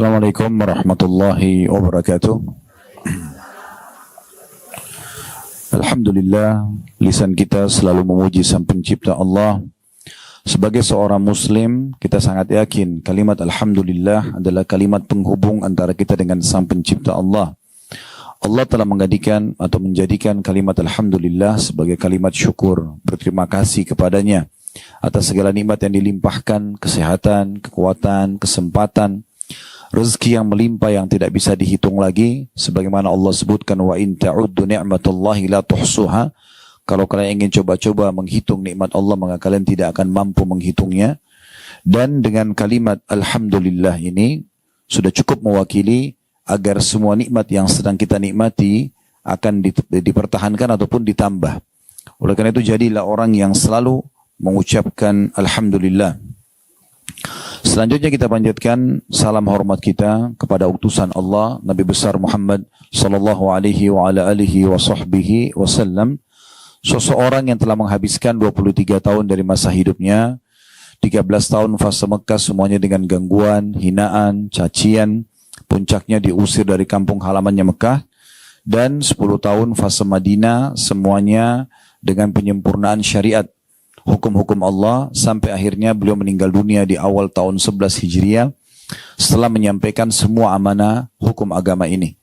Assalamualaikum warahmatullahi wabarakatuh. Alhamdulillah, lisan kita selalu memuji Sang Pencipta Allah. Sebagai seorang Muslim, kita sangat yakin kalimat Alhamdulillah adalah kalimat penghubung antara kita dengan Sang Pencipta Allah. Allah telah menjadikan kalimat Alhamdulillah sebagai kalimat syukur, berterima kasih kepadanya atas segala nikmat yang dilimpahkan, kesehatan, kekuatan, kesempatan, rezeki yang melimpah yang tidak bisa dihitung lagi, sebagaimana Allah sebutkan wa in ta'uddu ni'matallahi la tuhsuha. Kalau kalian ingin coba-coba menghitung nikmat Allah, maka kalian tidak akan mampu menghitungnya. Dan dengan kalimat alhamdulillah ini sudah cukup mewakili agar semua nikmat yang sedang kita nikmati akan dipertahankan ataupun ditambah. Oleh karena itu, jadilah orang yang selalu mengucapkan alhamdulillah. Selanjutnya kita panjatkan salam hormat kita kepada utusan Allah Nabi besar Muhammad sallallahu alaihi wa ala alihi wa sahbihi wasallam, seseorang yang telah menghabiskan 23 tahun dari masa hidupnya, 13 tahun fase Mekah semuanya dengan gangguan, hinaan, cacian, puncaknya diusir dari kampung halamannya Mekah, dan 10 tahun fase Madinah semuanya dengan penyempurnaan syariat, hukum-hukum Allah, sampai akhirnya beliau meninggal dunia di awal tahun 11 Hijriah setelah menyampaikan semua amanah hukum agama ini.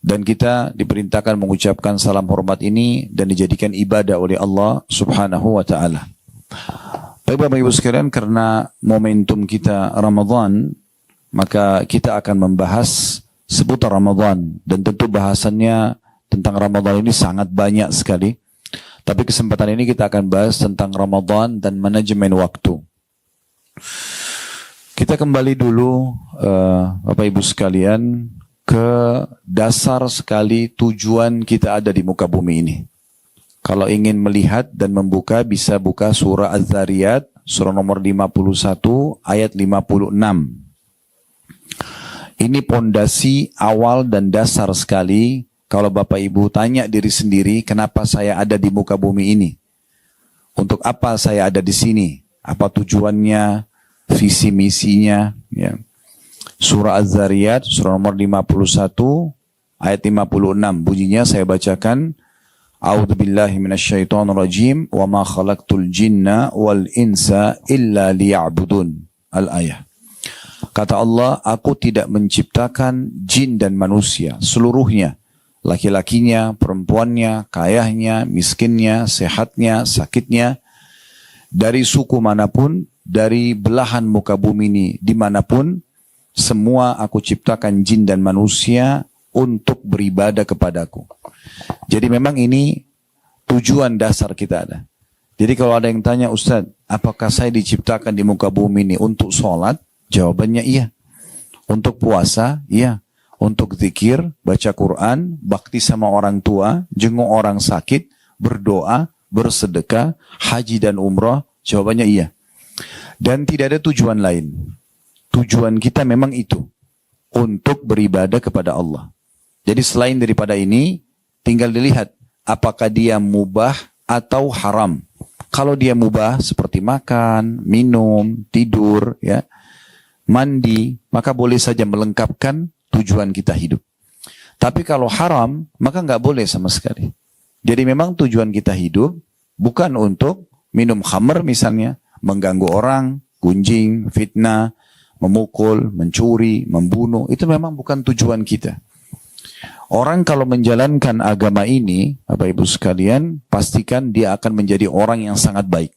Dan kita diperintahkan mengucapkan salam hormat ini dan dijadikan ibadah oleh Allah subhanahu wa ta'ala. Bapak Ibu sekalian, karena momentum kita Ramadan, maka kita akan membahas seputar Ramadan, dan tentu bahasannya tentang Ramadan ini sangat banyak sekali. Tapi kesempatan ini kita akan bahas tentang Ramadan dan manajemen waktu. Kita kembali dulu Bapak Ibu sekalian ke dasar sekali tujuan kita ada di muka bumi ini. Kalau ingin melihat dan membuka, bisa buka surah Az-Zariyat, surah nomor 51 ayat 56. Ini pondasi awal dan dasar sekali. Kalau Bapak Ibu tanya diri sendiri, kenapa saya ada di muka bumi ini? Untuk apa saya ada di sini? Apa tujuannya, visi misinya? Ya. Surah Az-Zariyat, surah nomor 51, ayat 56. Bunyinya saya bacakan. A'udzubillahi minasyaitonirrajim. Wa ma khalaqtul jinna wal insa illa liya'budun. Al-ayah. Kata Allah, aku tidak menciptakan jin dan manusia seluruhnya. Laki-lakinya, perempuannya, kayahnya, miskinnya, sehatnya, sakitnya, dari suku manapun, dari belahan muka bumi ini, dimanapun, semua aku ciptakan jin dan manusia untuk beribadah kepadaku. Jadi memang ini tujuan dasar kita ada. Jadi kalau ada yang tanya, Ustaz, apakah saya diciptakan di muka bumi ini untuk sholat? Jawabannya iya. Untuk puasa? Iya. Untuk zikir, baca Quran, bakti sama orang tua, jenguk orang sakit, berdoa, bersedekah, haji dan umrah, jawabannya iya. Dan tidak ada tujuan lain. Tujuan kita memang itu, untuk beribadah kepada Allah. Jadi selain daripada ini, tinggal dilihat apakah dia mubah atau haram. Kalau dia mubah seperti makan, minum, tidur, ya, mandi, maka boleh saja melengkapkan tujuan kita hidup. Tapi kalau haram, maka nggak boleh sama sekali. Jadi memang tujuan kita hidup bukan untuk minum khamr misalnya, mengganggu orang, gunjing, fitnah, memukul, mencuri, membunuh. Itu memang bukan tujuan kita. Orang kalau menjalankan agama ini, Bapak Ibu sekalian, pastikan dia akan menjadi orang yang sangat baik.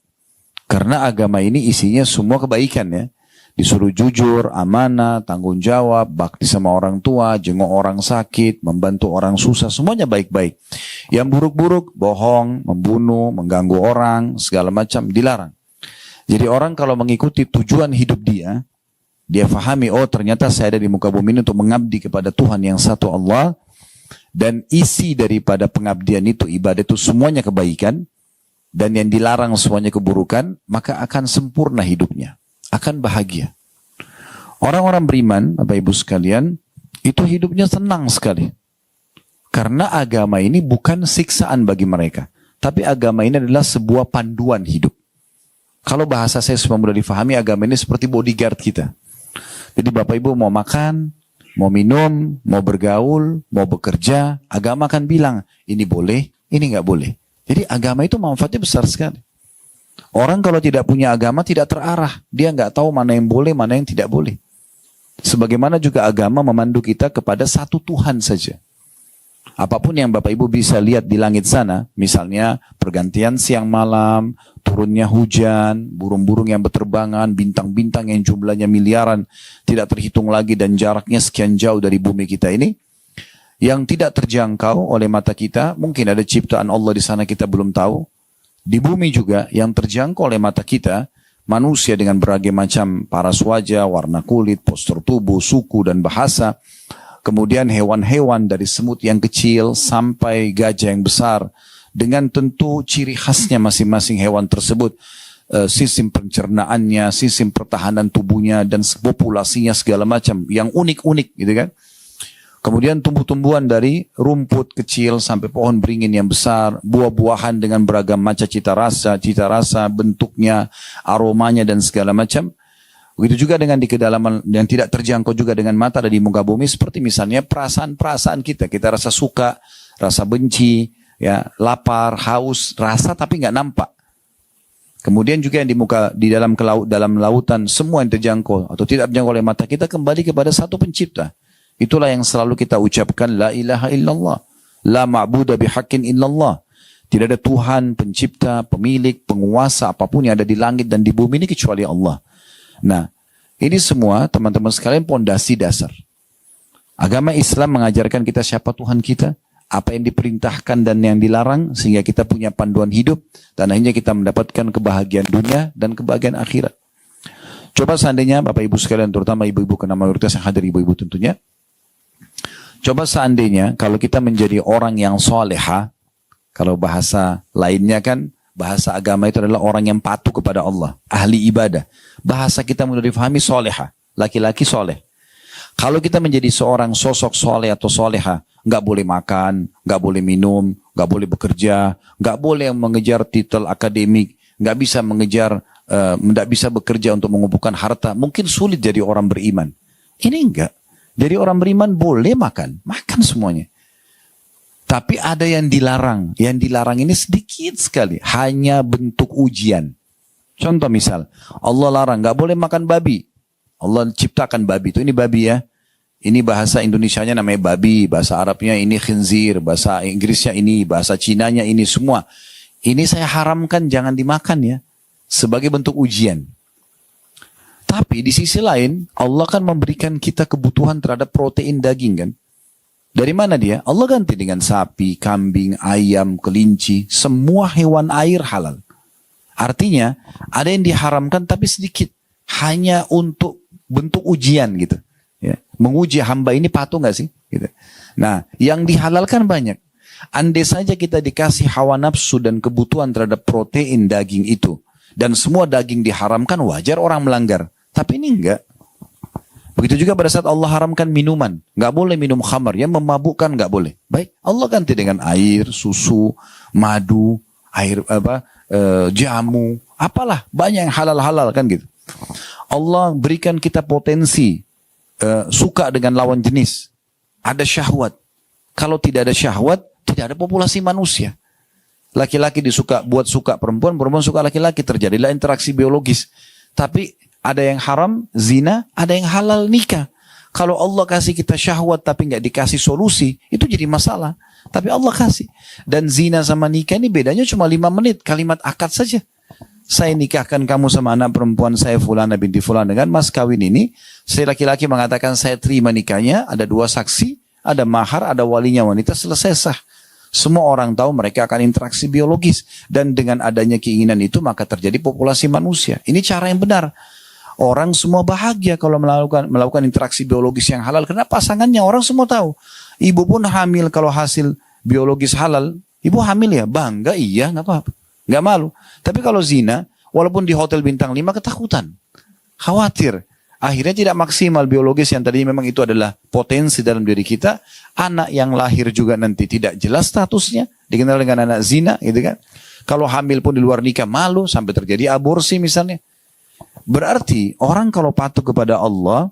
Karena agama ini isinya semua kebaikan, ya. Disuruh jujur, amanah, tanggung jawab, bakti sama orang tua, jenguk orang sakit, membantu orang susah, semuanya baik-baik. Yang buruk-buruk, bohong, membunuh, mengganggu orang, segala macam dilarang. Jadi orang kalau mengikuti tujuan hidup dia fahami, oh ternyata saya ada di muka bumi ini untuk mengabdi kepada Tuhan yang satu Allah, dan isi daripada pengabdian itu, ibadah itu semuanya kebaikan, dan yang dilarang semuanya keburukan, maka akan sempurna hidupnya. Akan bahagia. Orang-orang beriman, Bapak Ibu sekalian, itu hidupnya senang sekali. Karena agama ini bukan siksaan bagi mereka. Tapi agama ini adalah sebuah panduan hidup. Kalau bahasa saya supaya mudah difahami, agama ini seperti bodyguard kita. Jadi Bapak Ibu mau makan, mau minum, mau bergaul, mau bekerja, agama kan bilang, ini boleh, ini nggak boleh. Jadi agama itu manfaatnya besar sekali. Orang kalau tidak punya agama tidak terarah. Dia nggak tahu mana yang boleh, mana yang tidak boleh. Sebagaimana juga agama memandu kita kepada satu Tuhan saja. Apapun yang Bapak Ibu bisa lihat di langit sana, misalnya pergantian siang malam, turunnya hujan, burung-burung yang berterbangan, bintang-bintang yang jumlahnya miliaran, tidak terhitung lagi dan jaraknya sekian jauh dari bumi kita ini, yang tidak terjangkau oleh mata kita, mungkin ada ciptaan Allah di sana kita belum tahu. Di bumi juga yang terjangkau oleh mata kita, manusia dengan berbagai macam paras wajah, warna kulit, postur tubuh, suku dan bahasa. Kemudian hewan-hewan dari semut yang kecil sampai gajah yang besar. Dengan tentu ciri khasnya masing-masing hewan tersebut. Sistem pencernaannya, sistem pertahanan tubuhnya, dan populasinya segala macam. Yang unik-unik gitu kan. Kemudian tumbuh-tumbuhan dari rumput kecil sampai pohon beringin yang besar. Buah-buahan dengan beragam macam cita rasa, bentuknya, aromanya dan segala macam. Begitu juga dengan di kedalaman yang tidak terjangkau juga dengan mata ada di muka bumi, seperti misalnya perasaan-perasaan kita. Kita rasa suka, rasa benci, ya, lapar, haus, rasa tapi nggak nampak. Kemudian juga yang di dalam lautan, semua yang terjangkau atau tidak terjangkau oleh mata kita kembali kepada satu pencipta. Itulah yang selalu kita ucapkan, la ilaha illallah, la ma'buda bihaqqin illallah. Tidak ada Tuhan, pencipta, pemilik, penguasa apapun yang ada di langit dan di bumi ini kecuali Allah. Nah, ini semua teman-teman sekalian pondasi dasar. Agama Islam mengajarkan kita siapa Tuhan kita, apa yang diperintahkan dan yang dilarang, sehingga kita punya panduan hidup, dan akhirnya kita mendapatkan kebahagiaan dunia dan kebahagiaan akhirat. Coba seandainya Bapak Ibu sekalian, terutama ibu-ibu karena mayoritas yang hadir ibu-ibu tentunya, coba seandainya kalau kita menjadi orang yang soleha, kalau bahasa lainnya kan, bahasa agama itu adalah orang yang patuh kepada Allah, ahli ibadah. Bahasa kita mudah difahami soleha, laki-laki soleh. Kalau kita menjadi seorang sosok soleh atau soleha, nggak boleh makan, nggak boleh minum, nggak boleh bekerja, nggak boleh mengejar titel akademik, nggak bisa mengejar, nggak bisa bekerja untuk mengumpulkan harta. Mungkin sulit jadi orang beriman. Ini enggak. Jadi orang beriman boleh makan semuanya. Tapi ada yang dilarang. Yang dilarang ini sedikit sekali. Hanya bentuk ujian. Contoh misal, Allah larang, nggak boleh makan babi. Allah ciptakan babi. Itu ini babi ya. Ini bahasa Indonesianya namanya babi. Bahasa Arabnya ini khinzir. Bahasa Inggrisnya ini. Bahasa Cinanya ini semua. Ini saya haramkan jangan dimakan ya. Sebagai bentuk ujian. Tapi di sisi lain, Allah kan memberikan kita kebutuhan terhadap protein daging kan. Dari mana dia? Allah ganti dengan sapi, kambing, ayam, kelinci. Semua hewan air halal. Artinya ada yang diharamkan tapi sedikit. Hanya untuk bentuk ujian gitu. Ya. Menguji hamba ini patuh gak sih? Gitu. Nah yang dihalalkan banyak. Andai saja kita dikasih hawa nafsu dan kebutuhan terhadap protein daging itu. Dan semua daging diharamkan, wajar orang melanggar. Tapi ini enggak. Begitu juga pada saat Allah haramkan minuman. Nggak boleh minum khamar. Yang memabukkan nggak boleh. Baik, Allah ganti dengan air, susu, madu, air jamu. Apalah, banyak yang halal-halal kan gitu. Allah berikan kita potensi. Suka dengan lawan jenis. Ada syahwat. Kalau tidak ada syahwat, tidak ada populasi manusia. Laki-laki buat suka perempuan, perempuan suka laki-laki. Terjadilah interaksi biologis. Tapi ada yang haram, zina, ada yang halal nikah. Kalau Allah kasih kita syahwat tapi nggak dikasih solusi, itu jadi masalah. Tapi Allah kasih. Dan zina sama nikah ini bedanya cuma 5 menit, kalimat akad saja. Saya nikahkan kamu sama anak perempuan saya Fulana binti Fulan dengan mas kawin ini. Saya laki-laki mengatakan saya terima nikahnya, ada 2 saksi, ada mahar, ada walinya wanita, selesai sah. Semua orang tahu mereka akan interaksi biologis. Dan dengan adanya keinginan itu maka terjadi populasi manusia. Ini cara yang benar. Orang semua bahagia kalau melakukan interaksi biologis yang halal. Karena pasangannya orang semua tahu. Ibu pun hamil kalau hasil biologis halal. Ibu hamil ya bangga, iya nggak apa-apa. Nggak malu. Tapi kalau zina, walaupun di hotel bintang 5 ketakutan. Khawatir. Akhirnya tidak maksimal biologis yang tadi memang itu adalah potensi dalam diri kita. Anak yang lahir juga nanti tidak jelas statusnya. Dikenal dengan anak zina gitu kan. Kalau hamil pun di luar nikah malu sampai terjadi aborsi misalnya. Berarti orang kalau patuh kepada Allah,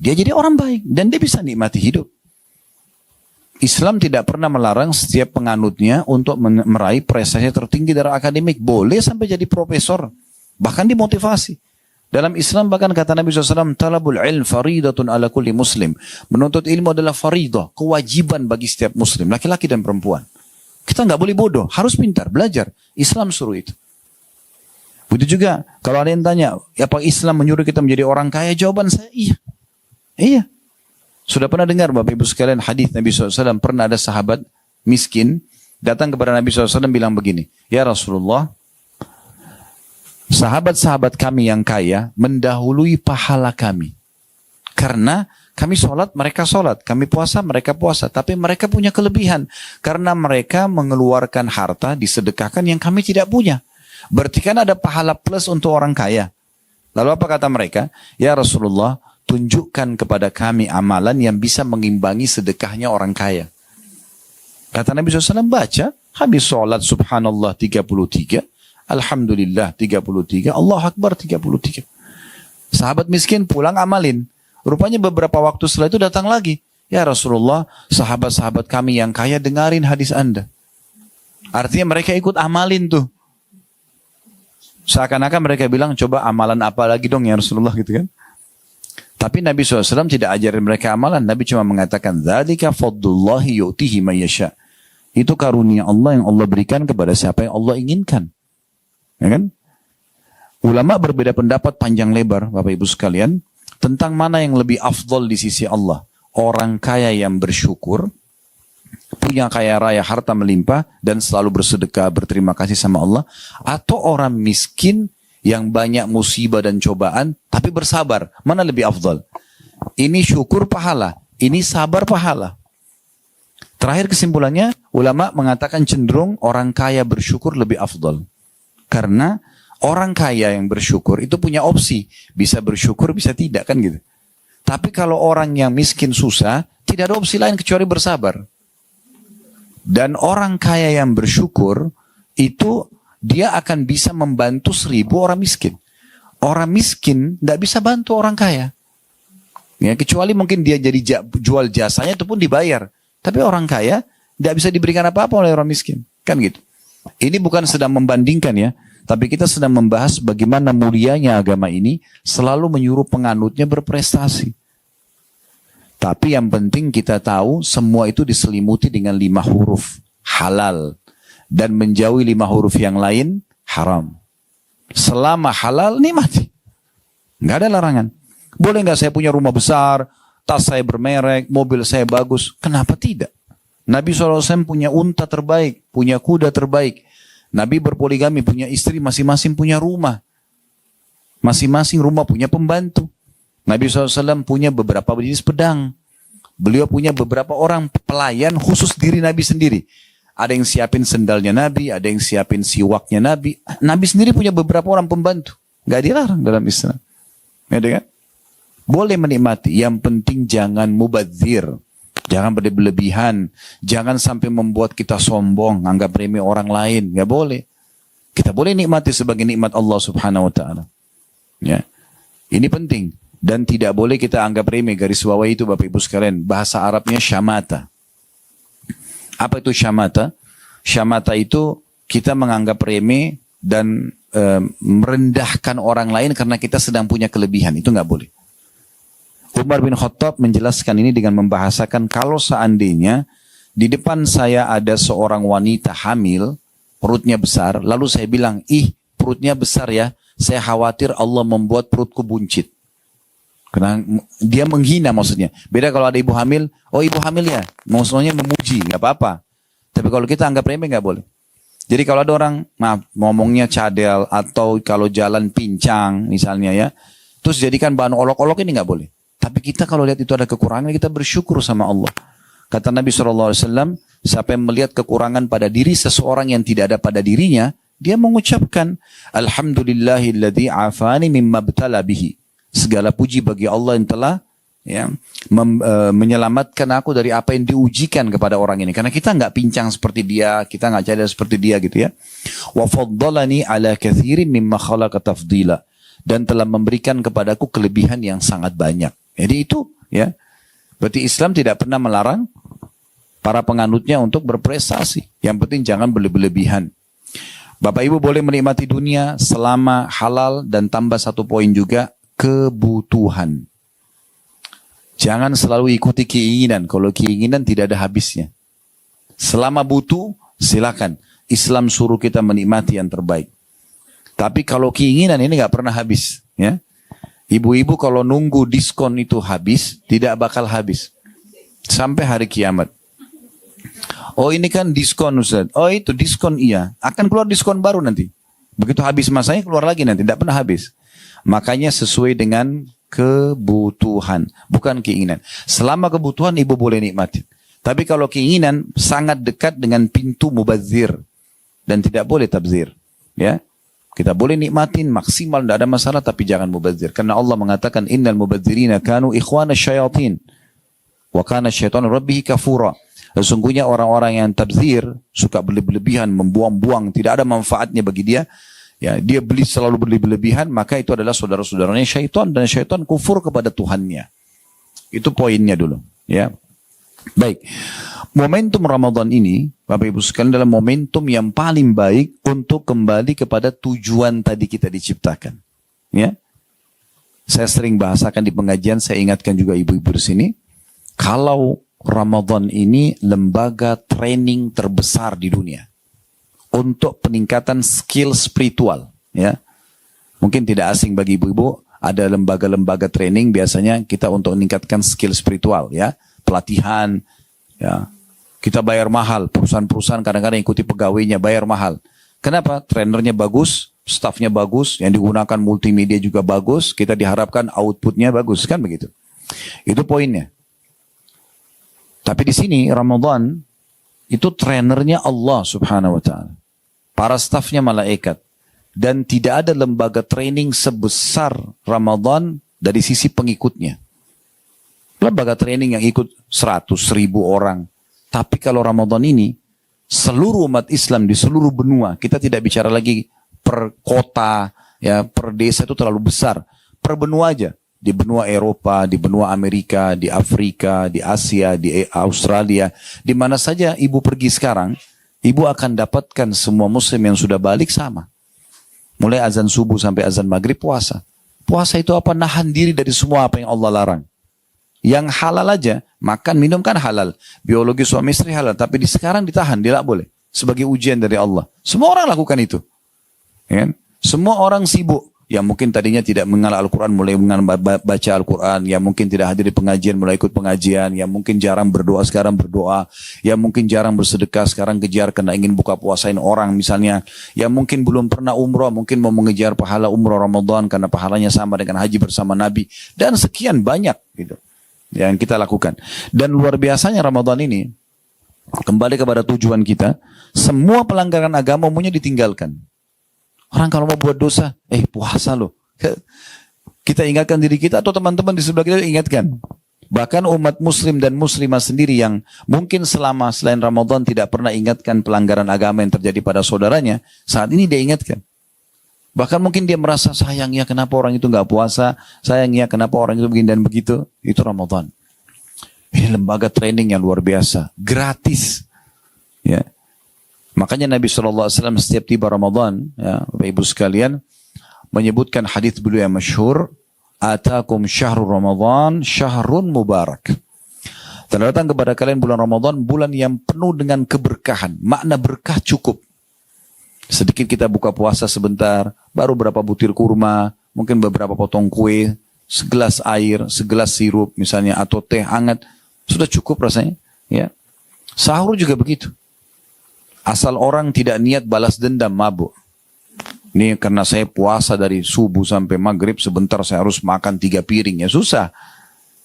dia jadi orang baik dan dia bisa nikmati hidup. Islam tidak pernah melarang setiap penganutnya untuk meraih prestasi tertinggi dari akademik. Boleh sampai jadi profesor. Bahkan dimotivasi. Dalam Islam bahkan kata Nabi SAW, talabul ilm faridatun ala kulli muslim. Menuntut ilmu adalah faridah, kewajiban bagi setiap muslim, laki-laki dan perempuan. Kita nggak boleh bodoh, harus pintar, belajar. Islam suruh itu. Begitu juga, kalau ada yang tanya, apa Islam menyuruh kita menjadi orang kaya? Jawaban saya, iya. Iya. Sudah pernah dengar Bapak Ibu sekalian hadis Nabi SAW, pernah ada sahabat miskin datang kepada Nabi SAW bilang begini, ya Rasulullah, sahabat-sahabat kami yang kaya mendahului pahala kami. Karena kami sholat, mereka sholat, kami puasa, mereka puasa. Tapi mereka punya kelebihan. Karena mereka mengeluarkan harta, disedekahkan yang kami tidak punya. Berarti kan ada pahala plus untuk orang kaya. Lalu apa kata mereka? Ya Rasulullah, tunjukkan kepada kami amalan yang bisa mengimbangi sedekahnya orang kaya. Kata Nabi SAW, baca, habis sholat subhanallah 33, alhamdulillah 33, Allah Akbar 33. Sahabat miskin pulang amalin. Rupanya beberapa waktu setelah itu datang lagi. Ya Rasulullah, sahabat-sahabat kami yang kaya dengarin hadis Anda. Artinya mereka ikut amalin tuh. Seakan-akan mereka bilang, coba amalan apa lagi dong ya Rasulullah gitu kan. Tapi Nabi SAW tidak ajarin mereka amalan. Nabi cuma mengatakan, dzalika fadlullahi yu'tihi may yasha. Itu karunia Allah yang Allah berikan kepada siapa yang Allah inginkan. Ya kan? Ulama berbeda pendapat panjang lebar, Bapak Ibu sekalian, tentang mana yang lebih afdal di sisi Allah. Orang kaya yang bersyukur, punya kaya raya, harta melimpah, dan selalu bersedekah, berterima kasih sama Allah. Atau orang miskin yang banyak musibah dan cobaan, tapi bersabar. Mana lebih afdal? Ini syukur pahala, ini sabar pahala. Terakhir kesimpulannya, ulama mengatakan cenderung orang kaya bersyukur lebih afdal. Karena orang kaya yang bersyukur itu punya opsi. Bisa bersyukur, bisa tidak kan gitu. Tapi kalau orang yang miskin susah, tidak ada opsi lain kecuali bersabar. Dan orang kaya yang bersyukur, itu dia akan bisa membantu 1000 orang miskin. Orang miskin tidak bisa bantu orang kaya. Ya, kecuali mungkin dia jadi jual jasanya itu pun dibayar. Tapi orang kaya tidak bisa diberikan apa-apa oleh orang miskin. Kan gitu. Ini bukan sedang membandingkan ya. Tapi kita sedang membahas bagaimana mulianya agama ini selalu menyuruh penganutnya berprestasi. Tapi yang penting kita tahu semua itu diselimuti dengan 5 huruf. Halal. Dan menjauhi 5 huruf yang lain haram. Selama halal nikmati. Nggak ada larangan. Boleh nggak saya punya rumah besar, tas saya bermerek, mobil saya bagus? Kenapa tidak? Nabi SAW punya unta terbaik, punya kuda terbaik. Nabi berpoligami, punya istri, masing-masing punya rumah. Masing-masing rumah punya pembantu. Nabi SAW punya beberapa jenis pedang. Beliau punya beberapa orang pelayan khusus diri Nabi sendiri. Ada yang siapin sendalnya Nabi, ada yang siapin siwaknya Nabi. Nabi sendiri punya beberapa orang pembantu. Gak dilarang dalam Islam. Ya, kan? Boleh menikmati. Yang penting jangan mubadzir. Jangan berlebihan. Jangan sampai membuat kita sombong. Anggap remeh orang lain. Gak boleh. Kita boleh nikmati sebagai nikmat Allah Subhanahu Wa Taala. Ya. Ini penting. Dan tidak boleh kita anggap remeh. Garis bawah itu Bapak Ibu sekalian. Bahasa Arabnya syamata. Apa itu syamata? Syamata itu kita menganggap remeh dan merendahkan orang lain karena kita sedang punya kelebihan. Itu nggak boleh. Umar bin Khattab menjelaskan ini dengan membahasakan kalau seandainya di depan saya ada seorang wanita hamil, perutnya besar, lalu saya bilang, ih perutnya besar ya, saya khawatir Allah membuat perutku buncit. Karena dia menghina maksudnya. Beda kalau ada ibu hamil, oh ibu hamil ya, maksudnya memuji, nggak apa-apa. Tapi kalau kita anggap remeh nggak boleh. Jadi kalau ada orang, maaf, ngomongnya cadel atau kalau jalan pincang misalnya ya, terus jadikan bahan olok-olok ini nggak boleh. Tapi kita kalau lihat itu ada kekurangan, kita bersyukur sama Allah. Kata Nabi SAW, siapa yang melihat kekurangan pada diri seseorang yang tidak ada pada dirinya, dia mengucapkan, Alhamdulillahilladzi afani mimma btala bihi. Segala puji bagi Allah yang telah menyelamatkan aku dari apa yang diujikan kepada orang ini. Karena kita nggak pincang seperti dia, kita nggak cadel seperti dia gitu ya. Wa faddalani ala katsirin mimma khalaqa tafdila. Dan telah memberikan kepadaku kelebihan yang sangat banyak. Jadi itu ya. Berarti Islam tidak pernah melarang para penganutnya untuk berprestasi. Yang penting jangan berlebihan. Bapak Ibu boleh menikmati dunia selama halal, dan tambah satu poin juga, kebutuhan. Jangan selalu ikuti keinginan. Kalau keinginan tidak ada habisnya. Selama butuh, silakan. Islam suruh kita menikmati yang terbaik. Tapi kalau keinginan ini nggak pernah habis, ya. Ibu-ibu kalau nunggu diskon itu habis, tidak bakal habis sampai hari kiamat. Oh ini kan diskon Ustaz. Oh itu diskon, iya. Akan keluar diskon baru nanti. Begitu habis masanya keluar lagi nanti. Tidak pernah habis. Makanya sesuai dengan kebutuhan. Bukan keinginan. Selama kebutuhan ibu boleh nikmati. Tapi kalau keinginan sangat dekat dengan pintu mubazir. Dan tidak boleh tabzir. Ya. Kita boleh nikmatin maksimal. Tidak ada masalah. Tapi jangan mubazir. Karena Allah mengatakan innal mubazirina kanu ikhwana syayatin. Wa kana syaitan rabbihi kafura. Sesungguhnya orang-orang yang tabzir, suka berlebihan, membuang-buang, tidak ada manfaatnya bagi dia. Ya, dia selalu berlebihan, maka itu adalah saudara-saudaranya syaitan, dan syaitan kufur kepada Tuhannya. Itu poinnya dulu. Ya, baik. Momentum Ramadan ini, Bapak Ibu sekalian, adalah momentum yang paling baik untuk kembali kepada tujuan tadi kita diciptakan. Ya, saya sering bahasakan di pengajian, saya ingatkan juga ibu-ibu di sini, kalau Ramadan ini lembaga training terbesar di dunia untuk peningkatan skill spiritual, ya. Mungkin tidak asing bagi ibu-ibu, ada lembaga-lembaga training biasanya kita untuk meningkatkan skill spiritual, ya, pelatihan, ya. Kita bayar mahal, perusahaan-perusahaan kadang-kadang ikuti pegawainya bayar mahal. Kenapa? Trainernya bagus, staffnya bagus, yang digunakan multimedia juga bagus, kita diharapkan outputnya bagus, kan begitu? Itu poinnya. Tapi di sini Ramadan itu trainernya Allah Subhanahu wa taala. Para stafnya malaikat, dan tidak ada lembaga training sebesar Ramadan dari sisi pengikutnya. Lembaga training yang ikut 100.000 orang. Tapi kalau Ramadan ini seluruh umat Islam di seluruh benua, kita tidak bicara lagi per kota, ya, per desa itu terlalu besar. Per benua aja. Di benua Eropa, di benua Amerika, di Afrika, di Asia, di Australia. Di mana saja ibu pergi sekarang, ibu akan dapatkan semua muslim yang sudah balik sama. Mulai azan subuh sampai azan maghrib puasa. Puasa itu apa? Nahan diri dari semua apa yang Allah larang. Yang halal aja, makan, minum kan halal. Biologi suami istri halal. Tapi di sekarang ditahan, tidak boleh. Sebagai ujian dari Allah. Semua orang lakukan itu. Ya? Semua orang sibuk. Yang mungkin tadinya tidak mengenal Al-Quran, mulai baca Al-Quran. Yang mungkin tidak hadir di pengajian, mulai ikut pengajian. Yang mungkin jarang berdoa, sekarang berdoa. Yang mungkin jarang bersedekah, sekarang kejar karena ingin buka puasain orang misalnya. Yang mungkin belum pernah umroh, mungkin mau mengejar pahala umroh Ramadan karena pahalanya sama dengan haji bersama Nabi. Dan sekian banyak gitu yang kita lakukan. Dan luar biasanya Ramadan ini, kembali kepada tujuan kita, semua pelanggaran agama umumnya ditinggalkan. Orang kalau mau buat dosa, puasa loh. Kita ingatkan diri kita atau teman-teman di sebelah kita ingatkan. Bahkan umat muslim dan muslimah sendiri yang mungkin selama selain Ramadan tidak pernah ingatkan pelanggaran agama yang terjadi pada saudaranya, saat ini dia ingatkan. Bahkan mungkin dia merasa sayangnya kenapa orang itu nggak puasa, sayangnya kenapa orang itu begini dan begitu. Itu Ramadan. Ini lembaga training yang luar biasa, gratis. Ya. Makanya Nabi SAW setiap tiba Ramadan, ya, Bapak Ibu sekalian, menyebutkan hadis beliau yang masyhur, Atakum syahrul Ramadan, syahrun mubarak. Telah datang kepada kalian bulan Ramadan, bulan yang penuh dengan keberkahan. Makna berkah cukup. Sedikit kita buka puasa sebentar, baru berapa butir kurma, mungkin beberapa potong kue, segelas air, segelas sirup misalnya, atau teh hangat, sudah cukup rasanya. Ya. Sahur juga begitu. Asal orang tidak niat balas dendam, mabuk. Ini karena saya puasa dari subuh sampai maghrib, sebentar saya harus makan 3 piring. Ya susah.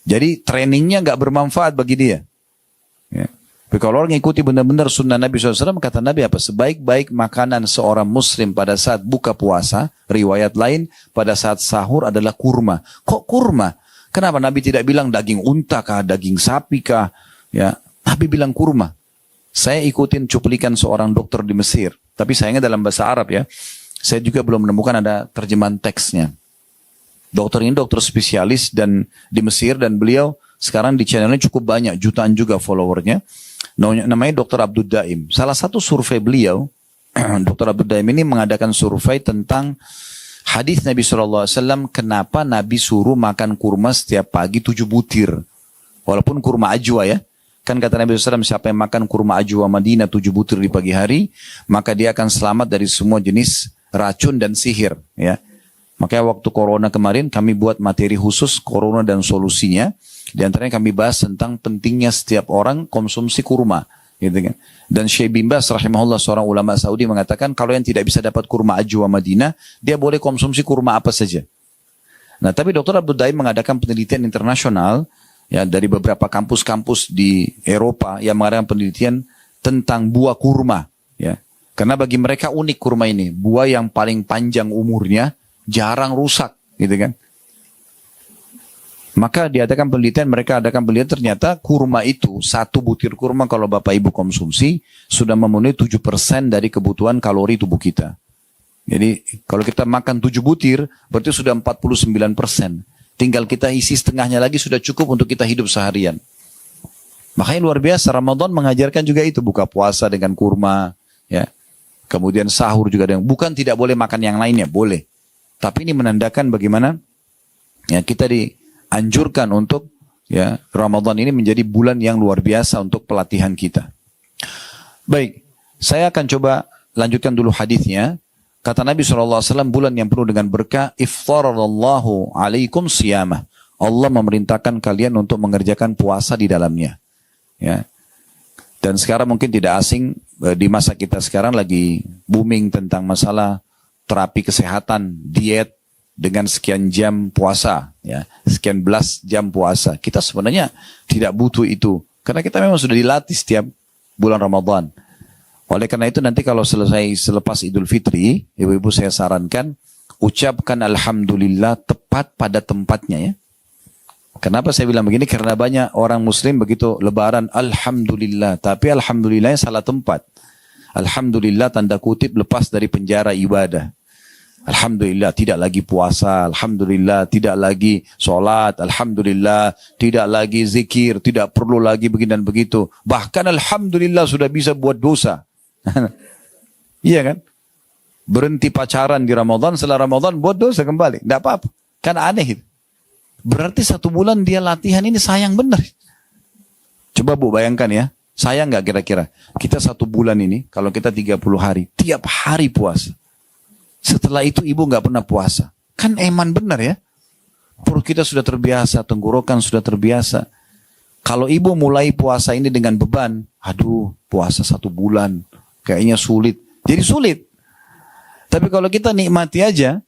Jadi trainingnya nggak bermanfaat bagi dia. Ya. Tapi kalau orang ikuti benar-benar sunnah Nabi SAW, kata Nabi apa? Sebaik-baik makanan seorang muslim pada saat buka puasa, riwayat lain, pada saat sahur adalah kurma. Kok kurma? Kenapa Nabi tidak bilang daging unta kah, daging sapi kah? Ya, Nabi bilang kurma. Saya ikutin cuplikan seorang dokter di Mesir. Tapi sayangnya dalam bahasa Arab ya. Saya juga belum menemukan ada terjemahan teksnya. Dokter ini dokter spesialis dan di Mesir, dan beliau sekarang di channelnya cukup banyak, jutaan juga followernya. Namanya Dr. Abdul Daim. Salah satu survei beliau, Dr. Abdul Daim ini mengadakan survei tentang hadis Nabi SAW, kenapa Nabi suruh makan kurma setiap pagi 7 butir. Walaupun kurma ajwa ya. Kan kata Nabi SAW, siapa yang makan kurma ajwa Madinah 7 butir di pagi hari, maka dia akan selamat dari semua jenis racun dan sihir. Ya. Makanya waktu corona kemarin kami buat materi khusus corona dan solusinya. Di antaranya kami bahas tentang pentingnya setiap orang konsumsi kurma. Gitu kan. Dan Syekh bin Baz rahimahullah, seorang ulama Saudi, mengatakan kalau yang tidak bisa dapat kurma ajwa Madinah, dia boleh konsumsi kurma apa saja. Nah, tapi Dr. Abdul Daim mengadakan penelitian internasional ya, dari beberapa kampus-kampus di Eropa yang mengadakan penelitian tentang buah kurma. Ya. Karena bagi mereka unik kurma ini. Buah yang paling panjang umurnya, jarang rusak, gitu kan. Maka diadakan penelitian, mereka adakan penelitian, ternyata kurma itu, satu butir kurma kalau Bapak Ibu konsumsi, sudah memenuhi 7% dari kebutuhan kalori tubuh kita. Jadi kalau kita makan 7 butir, berarti sudah 49%. Tinggal kita isi setengahnya lagi sudah cukup untuk kita hidup seharian. Makanya luar biasa, Ramadan mengajarkan juga itu, buka puasa dengan kurma, ya. Kemudian sahur juga dengan, bukan tidak boleh makan yang lainnya, boleh. Tapi ini menandakan bagaimana ya kita dianjurkan untuk ya Ramadan ini menjadi bulan yang luar biasa untuk pelatihan kita. Baik, saya akan coba lanjutkan dulu hadisnya. Kata Nabi SAW, bulan yang penuh dengan berkah, iftarallahu alaikum siyamah. Allah memerintahkan kalian untuk mengerjakan puasa di dalamnya. Ya. Dan sekarang mungkin tidak asing, di masa kita sekarang lagi booming tentang masalah terapi kesehatan, diet dengan sekian jam puasa, ya, sekian belas jam puasa. Kita sebenarnya tidak butuh itu, karena kita memang sudah dilatih setiap bulan Ramadan. Oleh karena itu nanti kalau selepas Idul Fitri, ibu-ibu saya sarankan ucapkan Alhamdulillah tepat pada tempatnya ya. Kenapa saya bilang begini? Karena banyak orang Muslim begitu Lebaran Alhamdulillah, tapi Alhamdulillahnya salah tempat. Alhamdulillah tanda kutip lepas dari penjara ibadah. Alhamdulillah tidak lagi puasa, Alhamdulillah tidak lagi sholat, Alhamdulillah tidak lagi zikir, tidak perlu lagi begini dan begitu. Bahkan Alhamdulillah sudah bisa buat dosa. Iya kan? Berhenti pacaran di Ramadan, setelah Ramadan buat dosa kembali. Tidak apa-apa. Kan aneh itu. Berarti 1 bulan dia latihan ini sayang benar. Coba Bu bayangkan ya. Sayang nggak kira-kira? Kita 1 bulan ini, kalau kita 30 hari, tiap hari puasa. Setelah itu ibu nggak pernah puasa. Kan eman benar ya. Perut kita sudah terbiasa, tenggorokan sudah terbiasa. Kalau ibu mulai puasa ini dengan beban, aduh puasa 1 bulan, kayaknya sulit. Jadi sulit. Tapi kalau kita nikmati aja,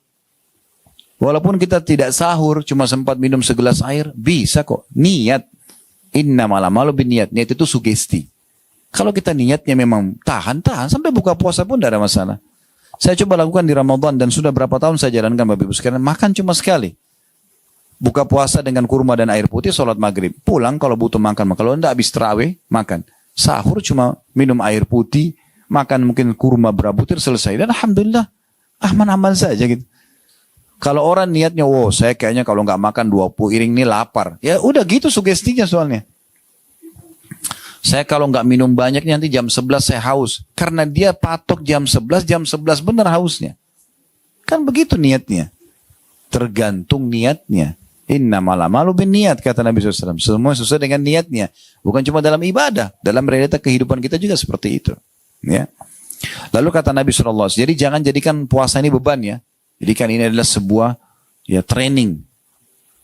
walaupun kita tidak sahur, cuma sempat minum segelas air, bisa kok. Niat. Innamal a'malu binniyat. Niat itu sugesti. Kalau kita niatnya memang tahan sampai buka puasa pun tidak ada masalah. Saya coba lakukan di Ramadan dan sudah berapa tahun saya jalankan Bapak Ibu sekalian, makan cuma sekali. Buka puasa dengan kurma dan air putih, sholat maghrib. Pulang kalau butuh makan. Kalau tidak habis terawih, makan. Sahur cuma minum air putih, makan mungkin kurma berapa butir, selesai. Dan Alhamdulillah, aman-aman saja gitu. Kalau orang niatnya, wow saya kayaknya kalau nggak makan 20 piring ini lapar. Ya udah gitu sugestinya soalnya. Saya kalau nggak minum banyak nanti jam 11 saya haus. Karena dia patok jam 11 benar hausnya. Kan begitu niatnya. Tergantung niatnya. Innamal a'malu binniyat kata Nabi SAW. Semua sesuai dengan niatnya. Bukan cuma dalam ibadah. Dalam realita kehidupan kita juga seperti itu. Ya. Lalu kata Nabi SAW, jadi jangan jadikan puasa ini beban ya. Jadikan ini adalah sebuah ya training.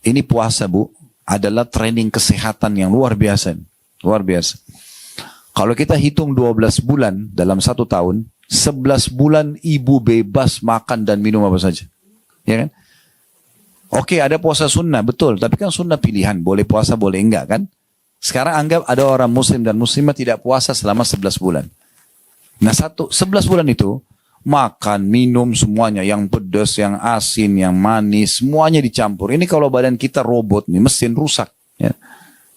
Ini puasa Bu, adalah training kesehatan yang luar biasa. Luar biasa. Kalau kita hitung 12 bulan dalam 1 tahun, 11 bulan ibu bebas makan dan minum apa saja. Ya kan? Oke, ada puasa sunnah, betul. Tapi kan sunnah pilihan, boleh puasa, boleh enggak kan? Sekarang anggap ada orang muslim dan muslimah tidak puasa selama 11 bulan. Nah 11 bulan itu, makan, minum semuanya, yang pedas, yang asin, yang manis, semuanya dicampur. Ini kalau badan kita robot nih, mesin rusak. Ya.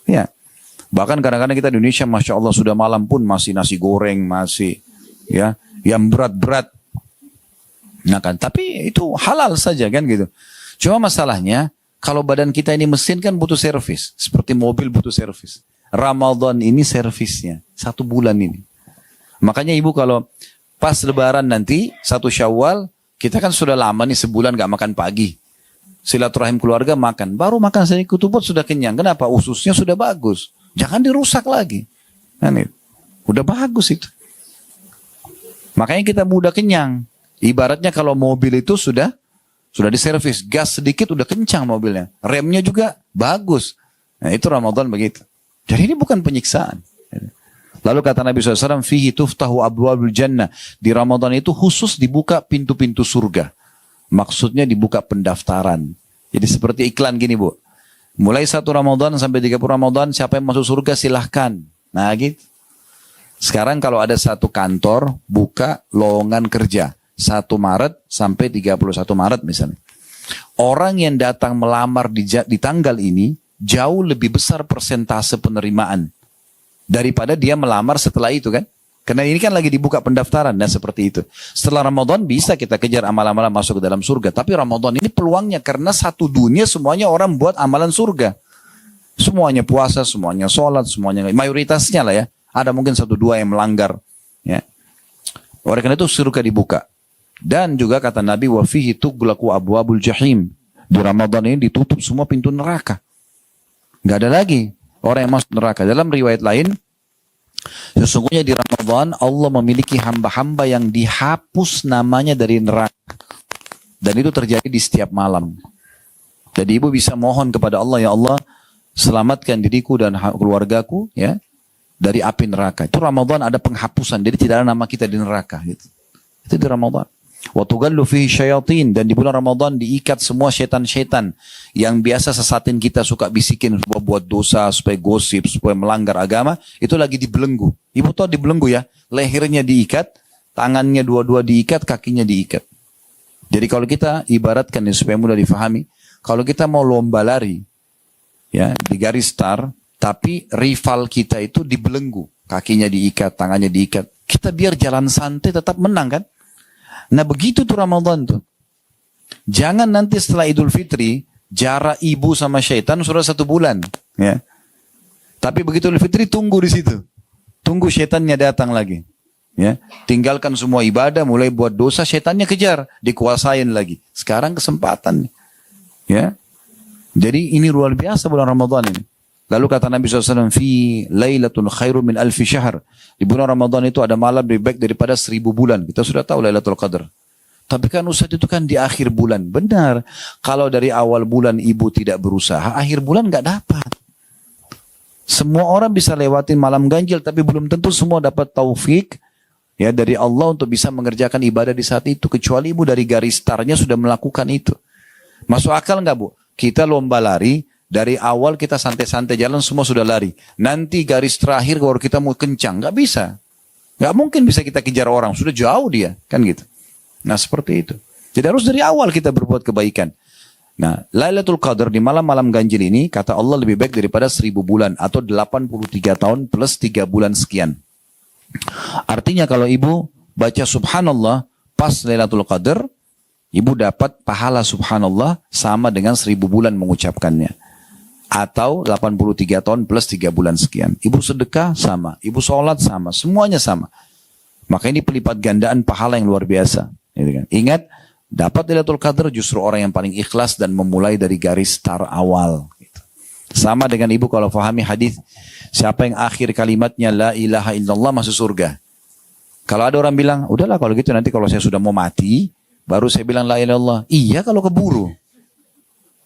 Ya. Bahkan kadang-kadang kita di Indonesia, Masya Allah sudah malam pun masih nasi goreng, masih ya yang berat-berat. Nah kan, tapi itu halal saja kan gitu. Cuma masalahnya, kalau badan kita ini mesin kan butuh servis. Seperti mobil butuh servis. Ramadan ini servisnya. 1 bulan ini. Makanya ibu kalau pas lebaran nanti, 1 Syawal, kita kan sudah lama nih sebulan gak makan pagi. Silaturahim keluarga makan. Baru makan saya kutubut sudah kenyang. Kenapa? Ususnya sudah bagus. Jangan dirusak lagi. Nah, nih, udah bagus itu. Makanya kita mudah kenyang. Ibaratnya kalau mobil itu sudah diservis, gas sedikit udah kencang mobilnya. Remnya juga bagus. Nah itu Ramadan begitu. Jadi ini bukan penyiksaan. Lalu kata Nabi SAW, fihi tuftahu abwabul jannah. Di Ramadan itu khusus dibuka pintu-pintu surga. Maksudnya dibuka pendaftaran. Jadi seperti iklan gini Bu. Mulai 1 Ramadan sampai 30 Ramadan, siapa yang masuk surga silahkan. Nah gitu. Sekarang kalau ada satu kantor, buka lowongan kerja. 1 Maret sampai 31 Maret misalnya. Orang yang datang melamar di tanggal ini, jauh lebih besar persentase penerimaan. Daripada dia melamar setelah itu kan. Karena ini kan lagi dibuka pendaftaran dan seperti itu. Setelah Ramadan bisa kita kejar amalan-amalan masuk ke dalam surga. Tapi Ramadan ini peluangnya karena satu dunia semuanya orang buat amalan surga. Semuanya puasa, semuanya sholat, semuanya mayoritasnya lah ya. Ada mungkin 1-2 yang melanggar. Ya. Oleh karena itu surga dibuka. Dan juga kata Nabi, wa fihi tughlaqu abwabul jahim. Di Ramadan ini ditutup semua pintu neraka. Nggak ada lagi orang yang masuk neraka. Dalam riwayat lain, sesungguhnya di Ramadan Allah memiliki hamba-hamba yang dihapus namanya dari neraka. Dan itu terjadi di setiap malam. Jadi ibu bisa mohon kepada Allah, ya Allah, selamatkan diriku dan keluargaku ya dari api neraka. Itu Ramadan ada penghapusan. Jadi tidak ada nama kita di neraka. Gitu. Itu di Ramadan. Wa tughallu fihi syayatin. Dan di bulan Ramadan diikat semua syaitan-syaitan yang biasa sesatin kita, suka bisikin supaya buat dosa, supaya gosip, supaya melanggar agama. Itu lagi dibelenggu. Ibu tahu dibelenggu ya? Lehernya diikat, tangannya dua-dua diikat, kakinya diikat. Jadi kalau kita ibaratkan ya, supaya mudah difahami, kalau kita mau lomba lari ya di garis start, tapi rival kita itu dibelenggu, kakinya diikat, tangannya diikat. Kita biar jalan santai tetap menang kan? Nah begitu tuh Ramadan tuh. Jangan nanti setelah Idul Fitri, jarak ibu sama syaitan sudah 1 bulan. Ya. Tapi begitu Idul Fitri tunggu di situ. Tunggu syaitannya datang lagi. Ya. Tinggalkan semua ibadah, mulai buat dosa, syaitannya kejar. Dikuasain lagi. Sekarang kesempatan. Ya. Jadi ini luar biasa bulan Ramadan ini. Lalu kata Nabi SAW, fi lailatul khairu min alfi syahr. Di bulan Ramadan itu ada malam lebih baik daripada 1000 bulan. Kita sudah tahu Lailatul Qadar. Tapi kan Ustaz itu kan di akhir bulan. Benar. Kalau dari awal bulan ibu tidak berusaha, akhir bulan nggak dapat. Semua orang bisa lewatin malam ganjil, tapi belum tentu semua dapat taufik ya dari Allah untuk bisa mengerjakan ibadah di saat itu. Kecuali ibu dari garis startnya sudah melakukan itu. Masuk akal nggak Bu? Kita lomba lari. Dari awal kita santai-santai jalan semua sudah lari. Nanti garis terakhir kalau kita mau kencang. Nggak bisa. Nggak mungkin bisa kita kejar orang. Sudah jauh dia. Kan gitu. Nah seperti itu. Jadi harus dari awal kita berbuat kebaikan. Nah Lailatul Qadar di malam-malam ganjil ini kata Allah lebih baik daripada 1000 bulan. Atau 83 tahun plus 3 bulan sekian. Artinya kalau ibu baca subhanallah pas Lailatul Qadar. Ibu dapat pahala subhanallah sama dengan 1000 bulan mengucapkannya. Atau 83 tahun plus 3 bulan sekian. Ibu sedekah sama, ibu sholat sama, semuanya sama. Maka ini pelipat gandaan pahala yang luar biasa. Gitu kan. Ingat, dapat Lailatul Qadar justru orang yang paling ikhlas dan memulai dari garis start awal. Gitu. Sama dengan ibu kalau fahami hadis, siapa yang akhir kalimatnya la ilaha illallah masuk surga. Kalau ada orang bilang, udahlah kalau gitu nanti kalau saya sudah mau mati, baru saya bilang la ilaha illallah. Iya kalau keburu.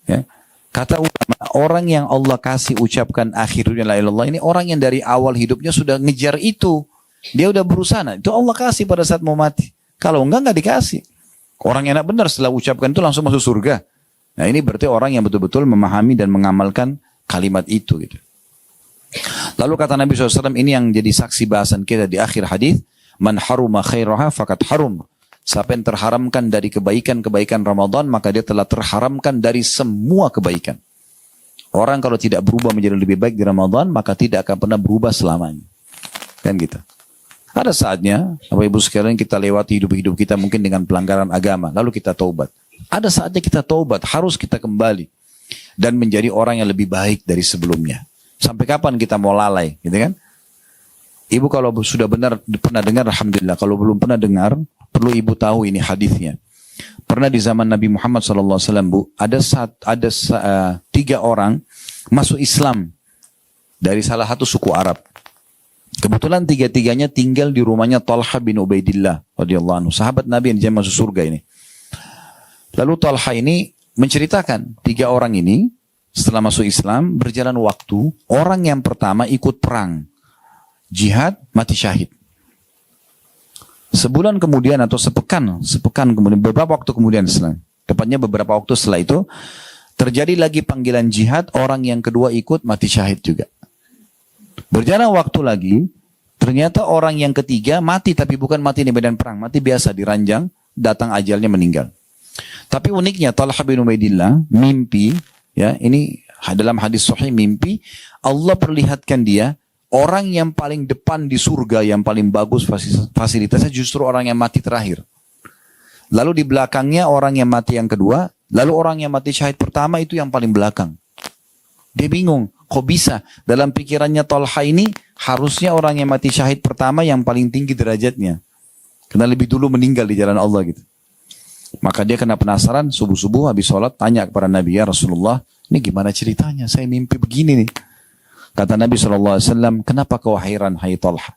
Ya. Kata ulama, orang yang Allah kasih ucapkan akhirnya la ilaha illallah ini orang yang dari awal hidupnya sudah ngejar itu. Dia udah berusaha. Itu Allah kasih pada saat mau mati. Kalau enggak dikasih. Orang enak benar setelah ucapkan itu langsung masuk surga. Nah ini berarti orang yang betul-betul memahami dan mengamalkan kalimat itu. Gitu. Lalu kata Nabi SAW ini yang jadi saksi bahasan kita di akhir hadis, man haruma khairaha fakat harum. Siapa yang terharamkan dari kebaikan-kebaikan Ramadan, maka dia telah terharamkan dari semua kebaikan. Orang kalau tidak berubah menjadi lebih baik di Ramadan, maka tidak akan pernah berubah selamanya. Kan gitu. Ada saatnya, Bapak Ibu sekalian, kita lewati hidup-hidup kita mungkin dengan pelanggaran agama, lalu kita taubat. Ada saatnya kita taubat, harus kita kembali dan menjadi orang yang lebih baik dari sebelumnya. Sampai kapan kita mau lalai, gitu kan? Ibu kalau sudah benar pernah dengar, alhamdulillah. Kalau belum pernah dengar, perlu ibu tahu ini hadisnya. Pernah di zaman Nabi Muhammad SAW, Bu, ada 3 orang masuk Islam dari salah satu suku Arab. Kebetulan 3-tiganya tinggal di rumahnya Talha bin Ubaidillah radhiyallahu anhu, sahabat Nabi yang dijamin masuk surga ini. Lalu Talha ini menceritakan 3 orang ini setelah masuk Islam berjalan waktu, orang yang pertama ikut perang, jihad, mati syahid. Sebulan kemudian atau sepekan kemudian, beberapa waktu kemudian tepatnya beberapa waktu setelah itu, terjadi lagi panggilan jihad, orang yang kedua ikut mati syahid juga. Berjalan waktu lagi, ternyata orang yang ketiga mati, tapi bukan mati di medan perang, mati biasa di ranjang, datang ajalnya meninggal. Tapi uniknya Talha bin Ubaidillah mimpi, ya ini dalam hadis sahih mimpi, Allah perlihatkan dia orang yang paling depan di surga, yang paling bagus fasilitasnya justru orang yang mati terakhir. Lalu di belakangnya orang yang mati yang kedua, lalu orang yang mati syahid pertama itu yang paling belakang. Dia bingung, kok bisa? Dalam pikirannya Talha ini harusnya orang yang mati syahid pertama yang paling tinggi derajatnya. Karena lebih dulu meninggal di jalan Allah gitu. Maka dia kena penasaran, subuh-subuh habis sholat tanya kepada Nabi, ya Rasulullah, ini gimana ceritanya? Saya mimpi begini nih. Kata Nabi SAW, kenapa kau hairan hai Talha?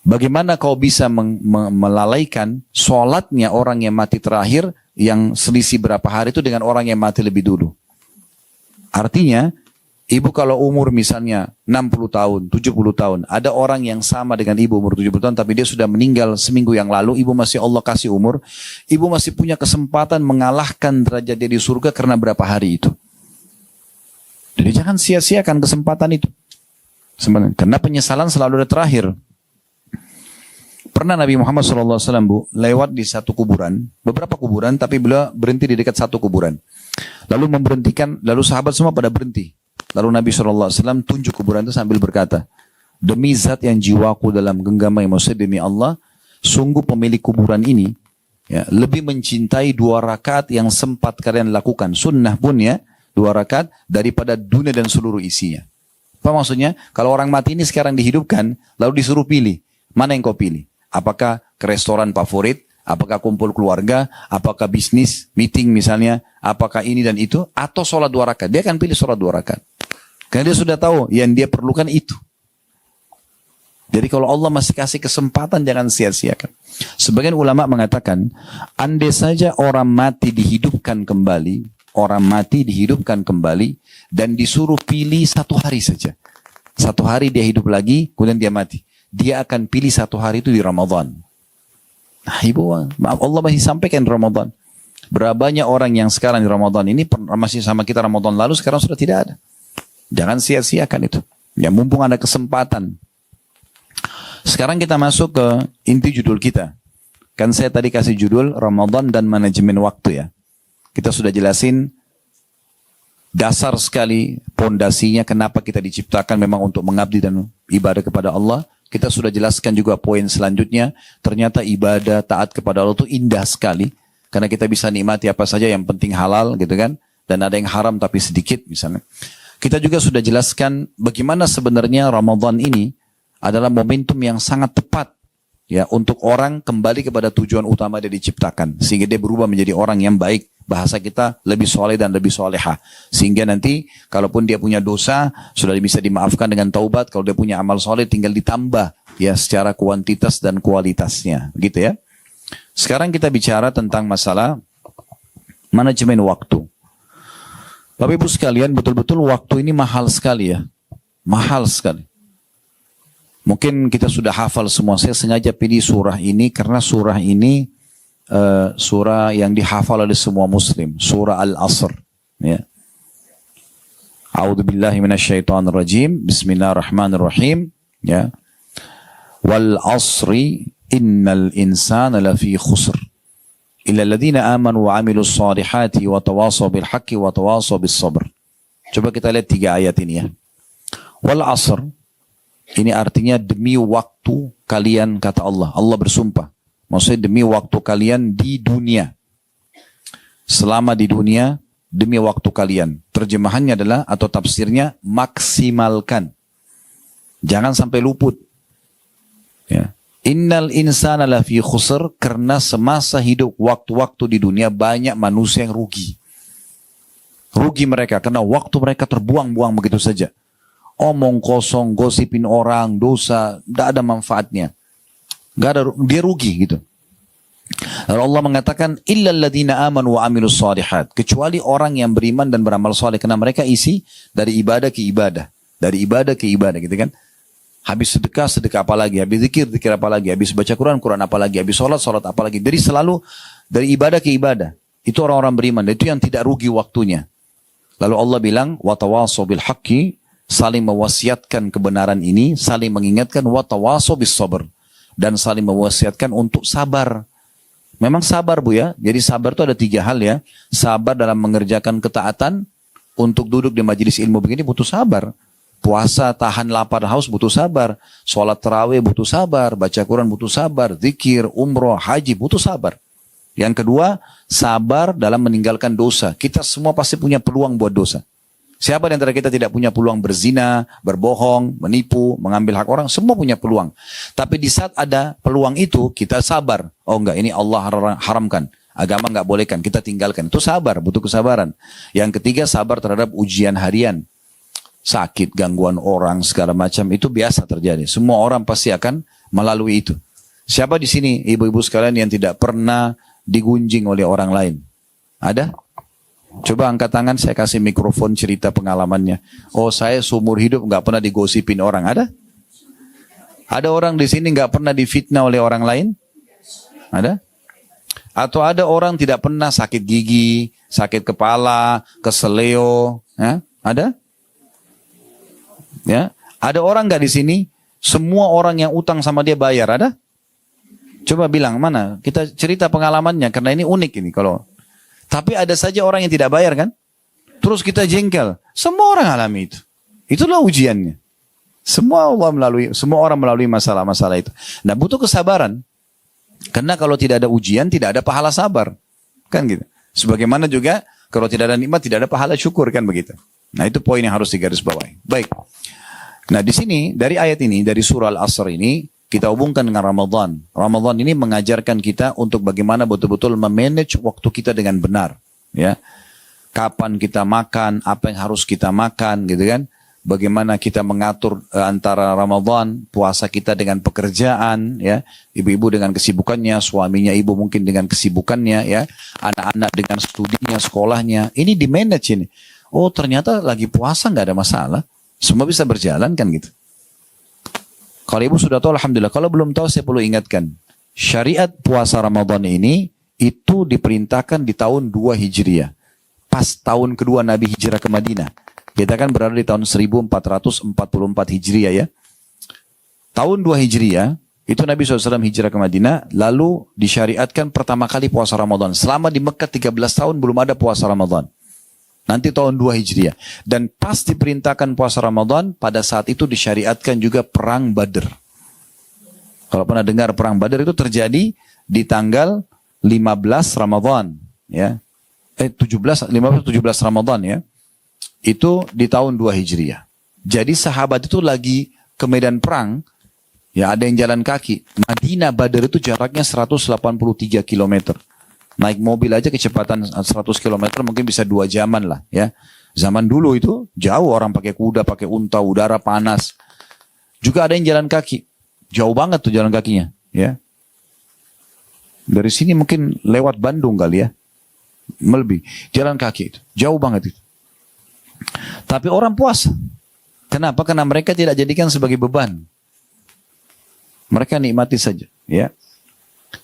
Bagaimana kau bisa melalaikan sholatnya orang yang mati terakhir yang selisih berapa hari itu dengan orang yang mati lebih dulu? Artinya, ibu kalau umur misalnya 60 tahun, 70 tahun, ada orang yang sama dengan ibu umur 70 tahun, tapi dia sudah meninggal seminggu yang lalu, ibu masih Allah kasih umur, ibu masih punya kesempatan mengalahkan derajat dia di surga karena berapa hari itu. Jadi jangan sia-siakan kesempatan itu. Sebenarnya, karena penyesalan selalu ada terakhir. Pernah Nabi Muhammad SAW, Bu, lewat di satu kuburan, beberapa kuburan, tapi beliau berhenti di dekat satu kuburan. Lalu memberhentikan, lalu sahabat semua pada berhenti. Lalu Nabi SAW tunjuk kuburan itu sambil berkata, demi zat yang jiwaku dalam genggaman, maksudnya demi Allah, sungguh pemilik kuburan ini ya, lebih mencintai 2 rakaat yang sempat kalian lakukan, sunnah pun ya, 2 rakaat daripada dunia dan seluruh isinya. Apa maksudnya? Kalau orang mati ini sekarang dihidupkan, lalu disuruh pilih, mana yang kau pilih? Apakah ke restoran favorit? Apakah kumpul keluarga? Apakah bisnis, meeting misalnya? Apakah ini dan itu? Atau sholat 2 rakaat? Dia akan pilih sholat 2 rakaat. Karena dia sudah tahu yang dia perlukan itu. Jadi kalau Allah masih kasih kesempatan, jangan sia-siakan. Sebagian ulama mengatakan, andai saja orang mati dihidupkan kembali, dan disuruh pilih 1 hari saja. 1 hari dia hidup lagi, kemudian dia mati. Dia akan pilih 1 hari itu di Ramadan. Nah, ibu, maaf Allah masih sampaikan Ramadan. Berapa banyak orang yang sekarang di Ramadan ini masih sama kita Ramadan lalu, sekarang sudah tidak ada. Jangan sia-siakan itu. Ya, mumpung ada kesempatan. Sekarang kita masuk ke inti judul kita. Kan saya tadi kasih judul Ramadan dan manajemen waktu ya. Kita sudah jelasin dasar sekali pondasinya kenapa kita diciptakan memang untuk mengabdi dan ibadah kepada Allah. Kita sudah jelaskan juga poin selanjutnya. Ternyata ibadah taat kepada Allah itu indah sekali. Karena kita bisa nikmati apa saja yang penting halal gitu kan. Dan ada yang haram tapi sedikit misalnya. Kita juga sudah jelaskan bagaimana sebenarnya Ramadan ini adalah momentum yang sangat tepat. Ya, untuk orang kembali kepada tujuan utama dia diciptakan. Sehingga dia berubah menjadi orang yang baik. Bahasa kita lebih soleh dan lebih soleha. Sehingga nanti kalaupun dia punya dosa, sudah bisa dimaafkan dengan taubat. Kalau dia punya amal soleh tinggal ditambah. Ya, secara kuantitas dan kualitasnya. Gitu ya. Sekarang kita bicara tentang masalah manajemen waktu. Bapak Ibu sekalian, betul-betul waktu ini mahal sekali ya. Mahal sekali. Mungkin kita sudah hafal semua. Saya sengaja pilih surah ini karena surah ini surah yang dihafal oleh semua muslim. Surah Al-Asr. Ya. A'udzubillahi minasyaitonirrajim. Bismillahirrahmanirrahim. Ya. Wal asri innal insana lafi khusr. Illa alladhina amanu wa amilus salihati wa tawasaw bil haqqi wa tawasaw bis sabr. Coba kita lihat 3 ayat ini ya. Wal asr. Ini artinya demi waktu kalian, kata Allah. Allah bersumpah. Maksudnya demi waktu kalian di dunia. selama di dunia demi waktu kalian. Terjemahannya adalah atau tafsirnya maksimalkan. Jangan sampai luput. Ya. Innal insana lafi khusr, karena semasa hidup waktu-waktu di dunia banyak manusia yang rugi. Rugi mereka karena waktu mereka terbuang-buang begitu saja. Omong kosong, gosipin orang, dosa, tidak ada manfaatnya. Nggak ada, dia rugi gitu. Lalu Allah mengatakan illal ladzina amanu wa amilus shalihat, kecuali orang yang beriman dan beramal saleh, karena mereka isi dari ibadah ke ibadah, dari ibadah ke ibadah gitu kan. Habis sedekah, sedekah apa lagi, habis zikir, zikir apa lagi, habis baca Quran, Quran apa lagi, habis sholat, sholat apa lagi. Jadi selalu dari ibadah ke ibadah. Itu orang-orang beriman, dan itu yang tidak rugi waktunya. Lalu Allah bilang watawasaw bil haqqi, saling mewasiatkan kebenaran ini, saling mengingatkan watawasaw bis sabr, dan saling mewasiatkan untuk sabar. Memang sabar Bu ya. Jadi sabar itu ada 3 hal ya. Sabar dalam mengerjakan ketaatan, untuk duduk di majelis ilmu begini butuh sabar. Puasa, tahan lapar haus butuh sabar. Sholat tarawih butuh sabar. Baca Quran butuh sabar. Zikir, umroh, haji butuh sabar. Yang kedua, sabar dalam meninggalkan dosa. Kita semua pasti punya peluang buat dosa. Siapa di antara kita tidak punya peluang berzina, berbohong, menipu, mengambil hak orang? Semua punya peluang. Tapi di saat ada peluang itu, kita sabar. Oh enggak, ini Allah haramkan. Agama enggak bolehkan, kita tinggalkan. Itu sabar, butuh kesabaran. Yang ketiga, sabar terhadap ujian harian. Sakit, gangguan orang, segala macam. Itu biasa terjadi. Semua orang pasti akan melalui itu. Siapa di sini, ibu-ibu sekalian, yang tidak pernah digunjing oleh orang lain? Ada? Coba angkat tangan, saya kasih mikrofon cerita pengalamannya. Oh, saya seumur hidup nggak pernah digosipin orang. Ada? Ada orang di sini nggak pernah difitnah oleh orang lain? Ada? Atau ada orang tidak pernah sakit gigi, sakit kepala, keseleo? Ya? Ada? Ya? Ada orang nggak di sini? Semua orang yang utang sama dia bayar, ada? Coba bilang mana? Kita cerita pengalamannya karena ini unik ini kalau. Tapi ada saja orang yang tidak bayar kan? Terus kita jengkel. Semua orang alami itu. Itulah ujiannya. Semua orang melalui masalah-masalah itu. Nah, butuh kesabaran. Karena kalau tidak ada ujian, tidak ada pahala sabar. Kan gitu. Sebagaimana juga kalau tidak ada nikmat, tidak ada pahala syukur kan begitu. Nah, itu poin yang harus digarisbawahi. Baik. Nah, di sini dari ayat ini, dari surah Al-Asr ini, kita hubungkan dengan Ramadan. Ramadan ini mengajarkan kita untuk bagaimana betul-betul memanage waktu kita dengan benar. Ya, kapan kita makan, apa yang harus kita makan, gitu kan? Bagaimana kita mengatur antara Ramadan, puasa kita dengan pekerjaan, ya, ibu-ibu dengan kesibukannya, suaminya ibu mungkin dengan kesibukannya, ya, anak-anak dengan studinya, sekolahnya. Ini di manage ini. Oh, ternyata lagi puasa nggak ada masalah, semua bisa berjalan kan gitu. Kalau ibu sudah tahu, alhamdulillah. Kalau belum tahu, saya perlu ingatkan. Syariat puasa Ramadan ini, itu diperintahkan di tahun 2 Hijriah. Pas tahun kedua Nabi hijrah ke Madinah. Kita kan berada di tahun 1444 Hijriah ya. Tahun 2 Hijriah, itu Nabi SAW hijrah ke Madinah, lalu disyariatkan pertama kali puasa Ramadan. Selama di Mekah 13 tahun belum ada puasa Ramadan. Nanti tahun 2 Hijriah. Dan pas diperintahkan puasa Ramadan, pada saat itu disyariatkan juga perang Badr. Kalau pernah dengar perang Badr itu terjadi di tanggal 15 Ramadan. Ya. 17 Ramadan ya. Itu di tahun 2 Hijriah. Jadi sahabat itu lagi ke medan perang, ya ada yang jalan kaki. Madinah Badr itu jaraknya 183 km. Naik mobil aja kecepatan 100 km mungkin bisa 2 jaman lah ya. Zaman dulu itu jauh, orang pakai kuda, pakai unta, udara panas. Juga ada yang jalan kaki. Jauh banget tuh jalan kakinya ya. Dari sini mungkin lewat Bandung kali ya. Melebih. Jalan kaki itu. Jauh banget itu. Tapi orang puasa. Kenapa? Karena mereka tidak jadikan sebagai beban. Mereka nikmati saja ya.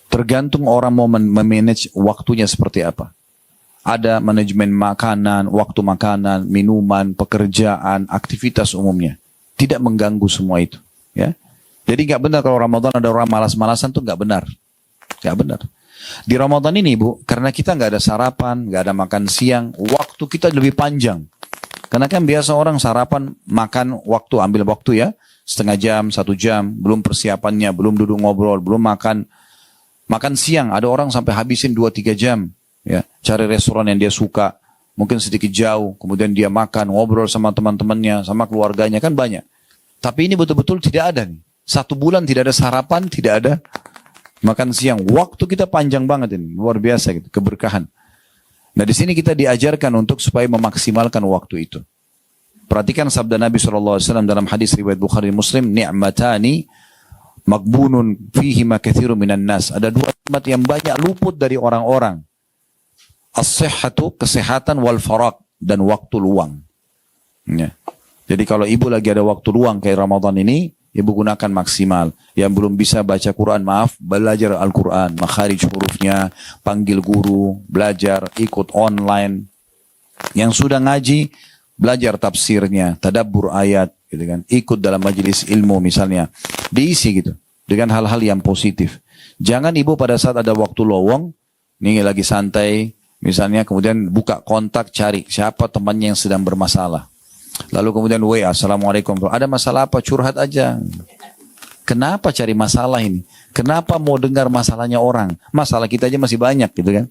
Tergantung orang mau memanage waktunya seperti apa. Ada manajemen makanan, waktu makanan, minuman, pekerjaan, aktivitas umumnya. Tidak mengganggu semua itu. Ya. Jadi nggak benar kalau Ramadan ada orang malas-malasan tuh nggak benar. Nggak benar. Di Ramadan ini Bu, karena kita nggak ada sarapan, nggak ada makan siang, waktu kita lebih panjang. Karena kan biasa orang sarapan, makan waktu, ambil waktu ya, setengah jam, 1 jam, belum persiapannya, belum duduk ngobrol, belum makan. Makan siang, ada orang sampai habisin 2-3 jam. ya, cari restoran yang dia suka, mungkin sedikit jauh, kemudian dia makan, ngobrol sama teman-temannya, sama keluarganya, kan banyak. Tapi ini betul-betul tidak ada nih. 1 bulan tidak ada sarapan, tidak ada makan siang. Waktu kita panjang banget ini, luar biasa gitu, keberkahan. Nah di sini kita diajarkan untuk supaya memaksimalkan waktu itu. Perhatikan sabda Nabi SAW dalam hadis riwayat Bukhari Muslim, ni'matani magbunun fihima katsirun minan nas. Ada 2 nikmat yang banyak luput dari orang-orang. As-sihhatu, kesehatan, wal faraq, dan waktu luang. Ya. Jadi kalau ibu lagi ada waktu luang kayak Ramadan ini, ibu gunakan maksimal. Yang belum bisa baca Quran, maaf, belajar Al-Quran, makharij hurufnya, panggil guru, belajar, ikut online. Yang sudah ngaji, belajar tafsirnya, tadabbur ayat, gitu kan. Ikut dalam majelis ilmu misalnya. Diisi gitu, dengan hal-hal yang positif. Jangan ibu pada saat ada waktu lowong, nih lagi santai, misalnya kemudian buka kontak, cari siapa temannya yang sedang bermasalah. Lalu kemudian WA, Assalamualaikum, ada masalah apa? Curhat aja. Kenapa cari masalah ini? Kenapa mau dengar masalahnya orang? Masalah kita aja masih banyak gitu kan.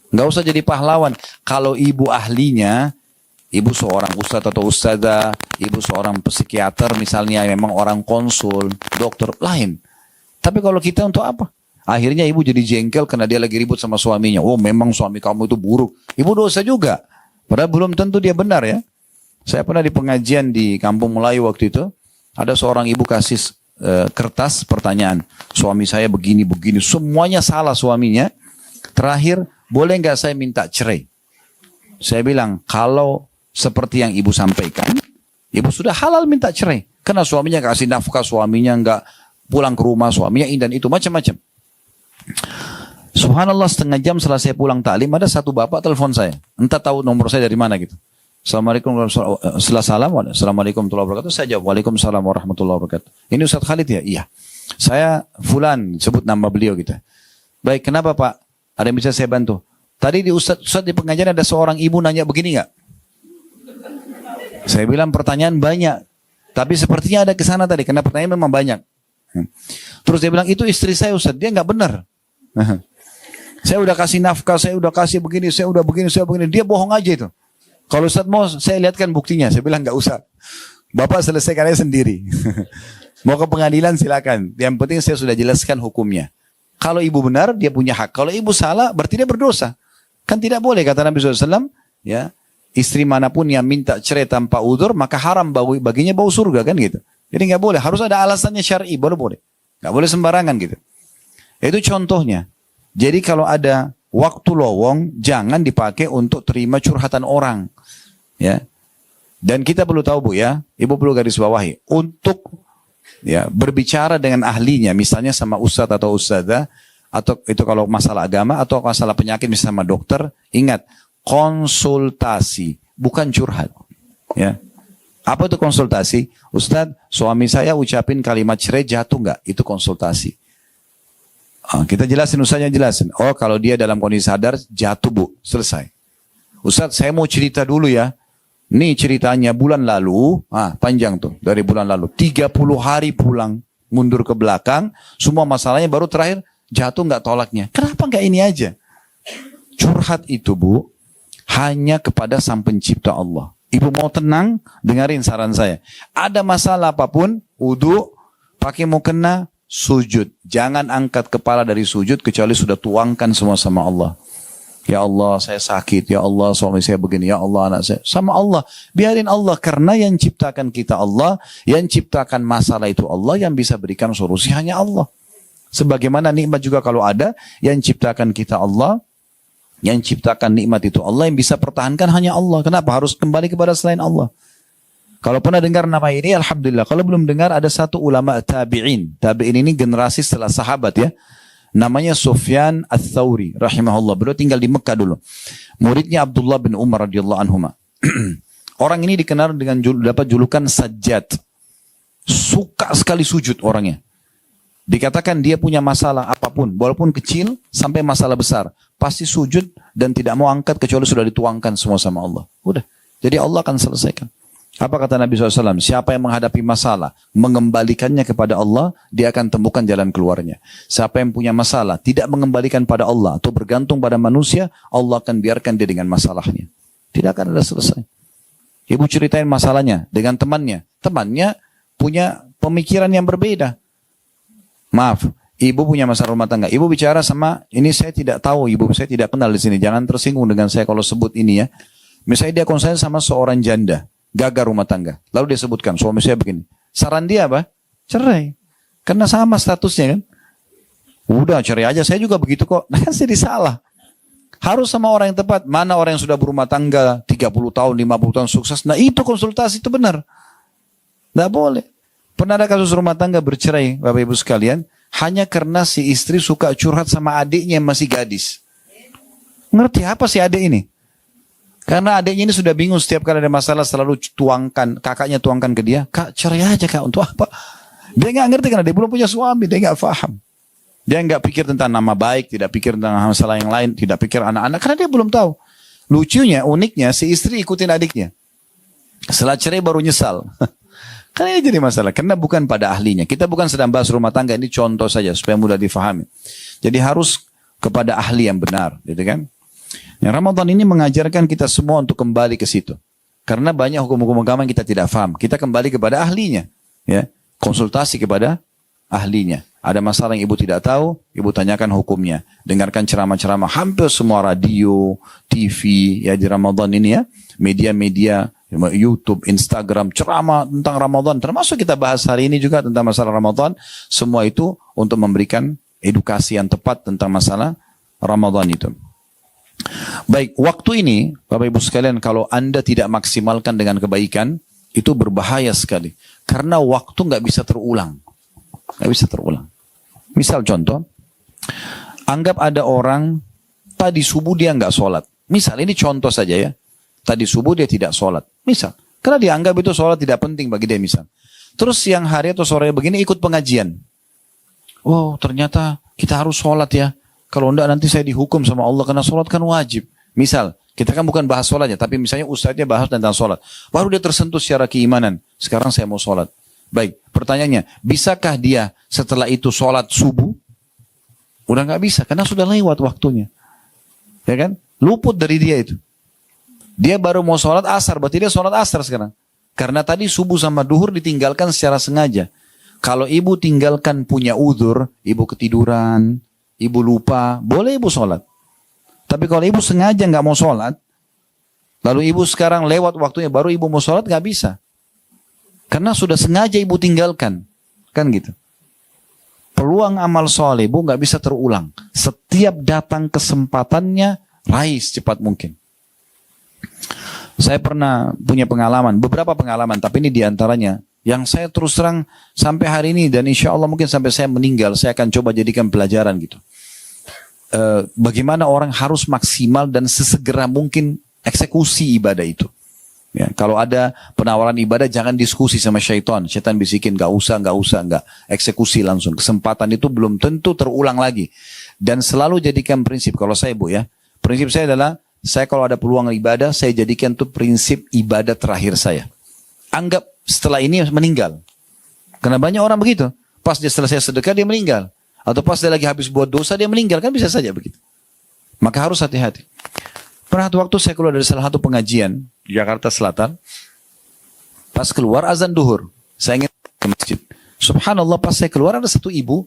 Nggak usah jadi pahlawan. Kalau ibu ahlinya, ibu seorang ustadz atau ustadzah, ibu seorang psikiater misalnya, memang orang konsul, dokter, lain. Tapi kalau kita untuk apa? Akhirnya ibu jadi jengkel karena dia lagi ribut sama suaminya. Oh memang suami kamu itu buruk. Ibu dosa juga. Padahal belum tentu dia benar ya. Saya pernah di pengajian di Kampung Melayu waktu itu, ada seorang ibu kasih kertas pertanyaan. Suami saya begini-begini, semuanya salah suaminya. Terakhir, boleh nggak saya minta cerai? Saya bilang, kalau seperti yang ibu sampaikan, ibu sudah halal minta cerai. Karena suaminya kasih nafkah, suaminya nggak pulang ke rumah, suaminya ini dan itu, macam-macam. Subhanallah, setengah jam setelah saya pulang taklim, ada satu bapak telepon saya. Entah tahu nomor saya dari mana gitu. Assalamualaikum Assalamualaikum warahmatullahi wabarakatuh. Saya jawab, Waalaikumsalam warahmatullahi wabarakatuh. Ini Ustaz Khalid ya? Iya. Saya Fulan, sebut nama beliau gitu. Baik, kenapa Pak? Ada yang bisa saya bantu? Tadi di Ustaz di pengajian ada seorang ibu nanya begini nggak? Saya bilang pertanyaan banyak. Tapi sepertinya ada ke sana tadi, karena pertanyaan memang banyak. Terus dia bilang, itu istri saya Ustaz, dia nggak benar. Saya udah kasih nafkah, saya udah kasih begini, saya udah begini, saya begini. Dia bohong aja itu. Kalau Ustaz mau saya lihatkan buktinya. Saya bilang nggak usah. Bapak selesaikan aja sendiri. Mau ke pengadilan silakan. Yang penting saya sudah jelaskan hukumnya. Kalau ibu benar dia punya hak. Kalau ibu salah berarti dia berdosa. Kan tidak boleh kata Nabi SAW. Ya, istri manapun yang minta cerai tanpa udzur maka haram baginya bau surga kan gitu. Jadi nggak boleh. Harus ada alasannya syar'i baru boleh. Nggak boleh sembarangan gitu. Itu contohnya. Jadi kalau ada waktu lowong jangan dipakai untuk terima curhatan orang. Ya. Dan kita perlu tahu Bu ya, ibu perlu garis bawahi, untuk ya berbicara dengan ahlinya, misalnya sama ustadz atau ustadzah, atau itu kalau masalah agama atau masalah penyakit misalnya sama dokter, ingat konsultasi, bukan curhat. Ya. Apa itu konsultasi? Ustadz, suami saya ucapin kalimat cerai jatuh nggak? Itu konsultasi. Kita jelasin, ustadznya jelasin. Oh kalau dia dalam kondisi sadar jatuh Bu, selesai. Ustadz saya mau cerita dulu ya. Nih ceritanya bulan lalu, panjang tuh dari bulan lalu. 30 hari pulang, mundur ke belakang, semua masalahnya baru terakhir jatuh nggak tolaknya. Kenapa nggak ini aja? Curhat itu Bu, hanya kepada Sang Pencipta Allah. Ibu mau tenang, dengarin saran saya. Ada masalah apapun, wudu, pakai mukena, sujud. Jangan angkat kepala dari sujud kecuali sudah tuangkan semua sama Allah. Ya Allah saya sakit, ya Allah suami saya begini, ya Allah anak saya. Sama Allah, biarin Allah karena yang ciptakan kita Allah, yang ciptakan masalah itu Allah, yang bisa berikan solusi hanya Allah. Sebagaimana nikmat juga kalau ada, yang ciptakan kita Allah, yang ciptakan nikmat itu Allah, yang bisa pertahankan hanya Allah. Kenapa harus kembali kepada selain Allah? Kalau pernah dengar nama ini, alhamdulillah. Kalau belum dengar, ada satu ulama tabi'in. Tabi'in ini generasi setelah sahabat ya. Namanya Sufyan Ats-Tsauri rahimahullah. Beliau tinggal di Mekah dulu. Muridnya Abdullah bin Umar radhiyallahu anhuma. Orang ini dikenal dengan dapat julukan Sajjad. Suka sekali sujud orangnya. Dikatakan dia punya masalah apapun, walaupun kecil sampai masalah besar, pasti sujud dan tidak mau angkat kecuali sudah dituangkan semua sama Allah. Udah. Jadi Allah akan selesaikan. Apa kata Nabi SAW? Siapa yang menghadapi masalah, mengembalikannya kepada Allah, dia akan temukan jalan keluarnya. Siapa yang punya masalah, tidak mengembalikan pada Allah atau bergantung pada manusia, Allah akan biarkan dia dengan masalahnya. Tidak akan ada selesai. Ibu ceritain masalahnya dengan temannya. Temannya punya pemikiran yang berbeda. Maaf, ibu punya masalah rumah tangga. Ibu bicara sama, ini saya tidak tahu, ibu saya tidak kenal di sini. Jangan tersinggung dengan saya kalau sebut ini ya. Misalnya dia konsen sama seorang janda. Gagal rumah tangga. Lalu dia sebutkan, suami saya begini. Saran dia apa? Cerai. Karena sama statusnya kan. Udah cerai aja, saya juga begitu kok. Nah kan jadi salah. Harus sama orang yang tepat. Mana orang yang sudah berumah tangga 30 tahun, 50 tahun sukses. Nah itu konsultasi itu benar. Nggak boleh. Pernah ada kasus rumah tangga bercerai, Bapak Ibu sekalian. Hanya karena si istri suka curhat sama adiknya yang masih gadis. Ngerti apa si adik ini? Karena adiknya ini sudah bingung setiap kali ada masalah selalu tuangkan, kakaknya tuangkan ke dia. Kak cerai aja kak, untuk apa? Dia nggak ngerti karena dia belum punya suami, dia nggak paham. Dia nggak pikir tentang nama baik, tidak pikir tentang masalah yang lain, tidak pikir anak-anak, karena dia belum tahu. Lucunya, uniknya, si istri ikutin adiknya. Setelah cerai baru nyesal. Karena ini jadi masalah, karena bukan pada ahlinya. Kita bukan sedang bahas rumah tangga, ini contoh saja supaya mudah difahami. Jadi harus kepada ahli yang benar, gitu kan? Yang Ramadan ini mengajarkan kita semua untuk kembali ke situ. Karena banyak hukum-hukum agama yang kita tidak paham. Kita kembali kepada ahlinya. Ya, konsultasi kepada ahlinya. Ada masalah yang ibu tidak tahu, ibu tanyakan hukumnya. Dengarkan ceramah-ceramah hampir semua radio, TV ya di Ramadan ini ya. Media-media, YouTube, Instagram, ceramah tentang Ramadan. Termasuk kita bahas hari ini juga tentang masalah Ramadan. Semua itu untuk memberikan edukasi yang tepat tentang masalah Ramadan itu. Baik, waktu ini Bapak Ibu sekalian kalau Anda tidak maksimalkan dengan kebaikan, itu berbahaya sekali. Karena waktu nggak bisa terulang. Nggak bisa terulang. Misal contoh, anggap ada orang tadi subuh dia nggak sholat. Misal, ini contoh saja ya. Tadi subuh dia tidak sholat. Misal, karena dianggap itu sholat tidak penting bagi dia misal. Terus siang hari atau sore begini ikut pengajian. Oh ternyata kita harus sholat ya. Kalau enggak nanti saya dihukum sama Allah karena sholat kan wajib. Misal, kita kan bukan bahas sholatnya, tapi misalnya ustadznya bahas tentang sholat. Baru dia tersentuh secara keimanan. Sekarang saya mau sholat. Baik, pertanyaannya, bisakah dia setelah itu sholat subuh? Udah nggak bisa, karena sudah lewat waktunya. Ya kan? Luput dari dia itu. Dia baru mau sholat asar, berarti dia sholat asar sekarang. Karena tadi subuh sama duhur ditinggalkan secara sengaja. Kalau ibu tinggalkan punya uzur, ibu ketiduran, ibu lupa, boleh ibu sholat. Tapi kalau ibu sengaja nggak mau sholat, lalu ibu sekarang lewat waktunya baru ibu mau sholat, nggak bisa. Karena sudah sengaja ibu tinggalkan. Kan gitu. Peluang amal soleh ibu nggak bisa terulang. Setiap datang kesempatannya, raih secepat mungkin. Saya pernah punya pengalaman, beberapa pengalaman, tapi ini diantaranya. Yang saya terus terang sampai hari ini dan insya Allah mungkin sampai saya meninggal, saya akan coba jadikan pelajaran gitu. Bagaimana orang harus maksimal dan sesegera mungkin eksekusi ibadah itu. Ya, kalau ada penawaran ibadah jangan diskusi sama syaitan. Syaitan bisikin nggak usah, eksekusi langsung. Kesempatan itu belum tentu terulang lagi. Dan selalu jadikan prinsip, kalau saya Bu ya, prinsip saya adalah, saya kalau ada peluang ibadah, saya jadikan itu prinsip ibadah terakhir saya. Anggap setelah ini meninggal. Karena banyak orang begitu. Pas dia selesai sedekah dia meninggal. Atau pas dia lagi habis buat dosa dia meninggal. Kan bisa saja begitu. Maka harus hati-hati. Pernah waktu saya keluar dari salah satu pengajian di Jakarta Selatan. Pas keluar azan duhur. Saya ingin ke masjid. Subhanallah pas saya keluar ada satu ibu.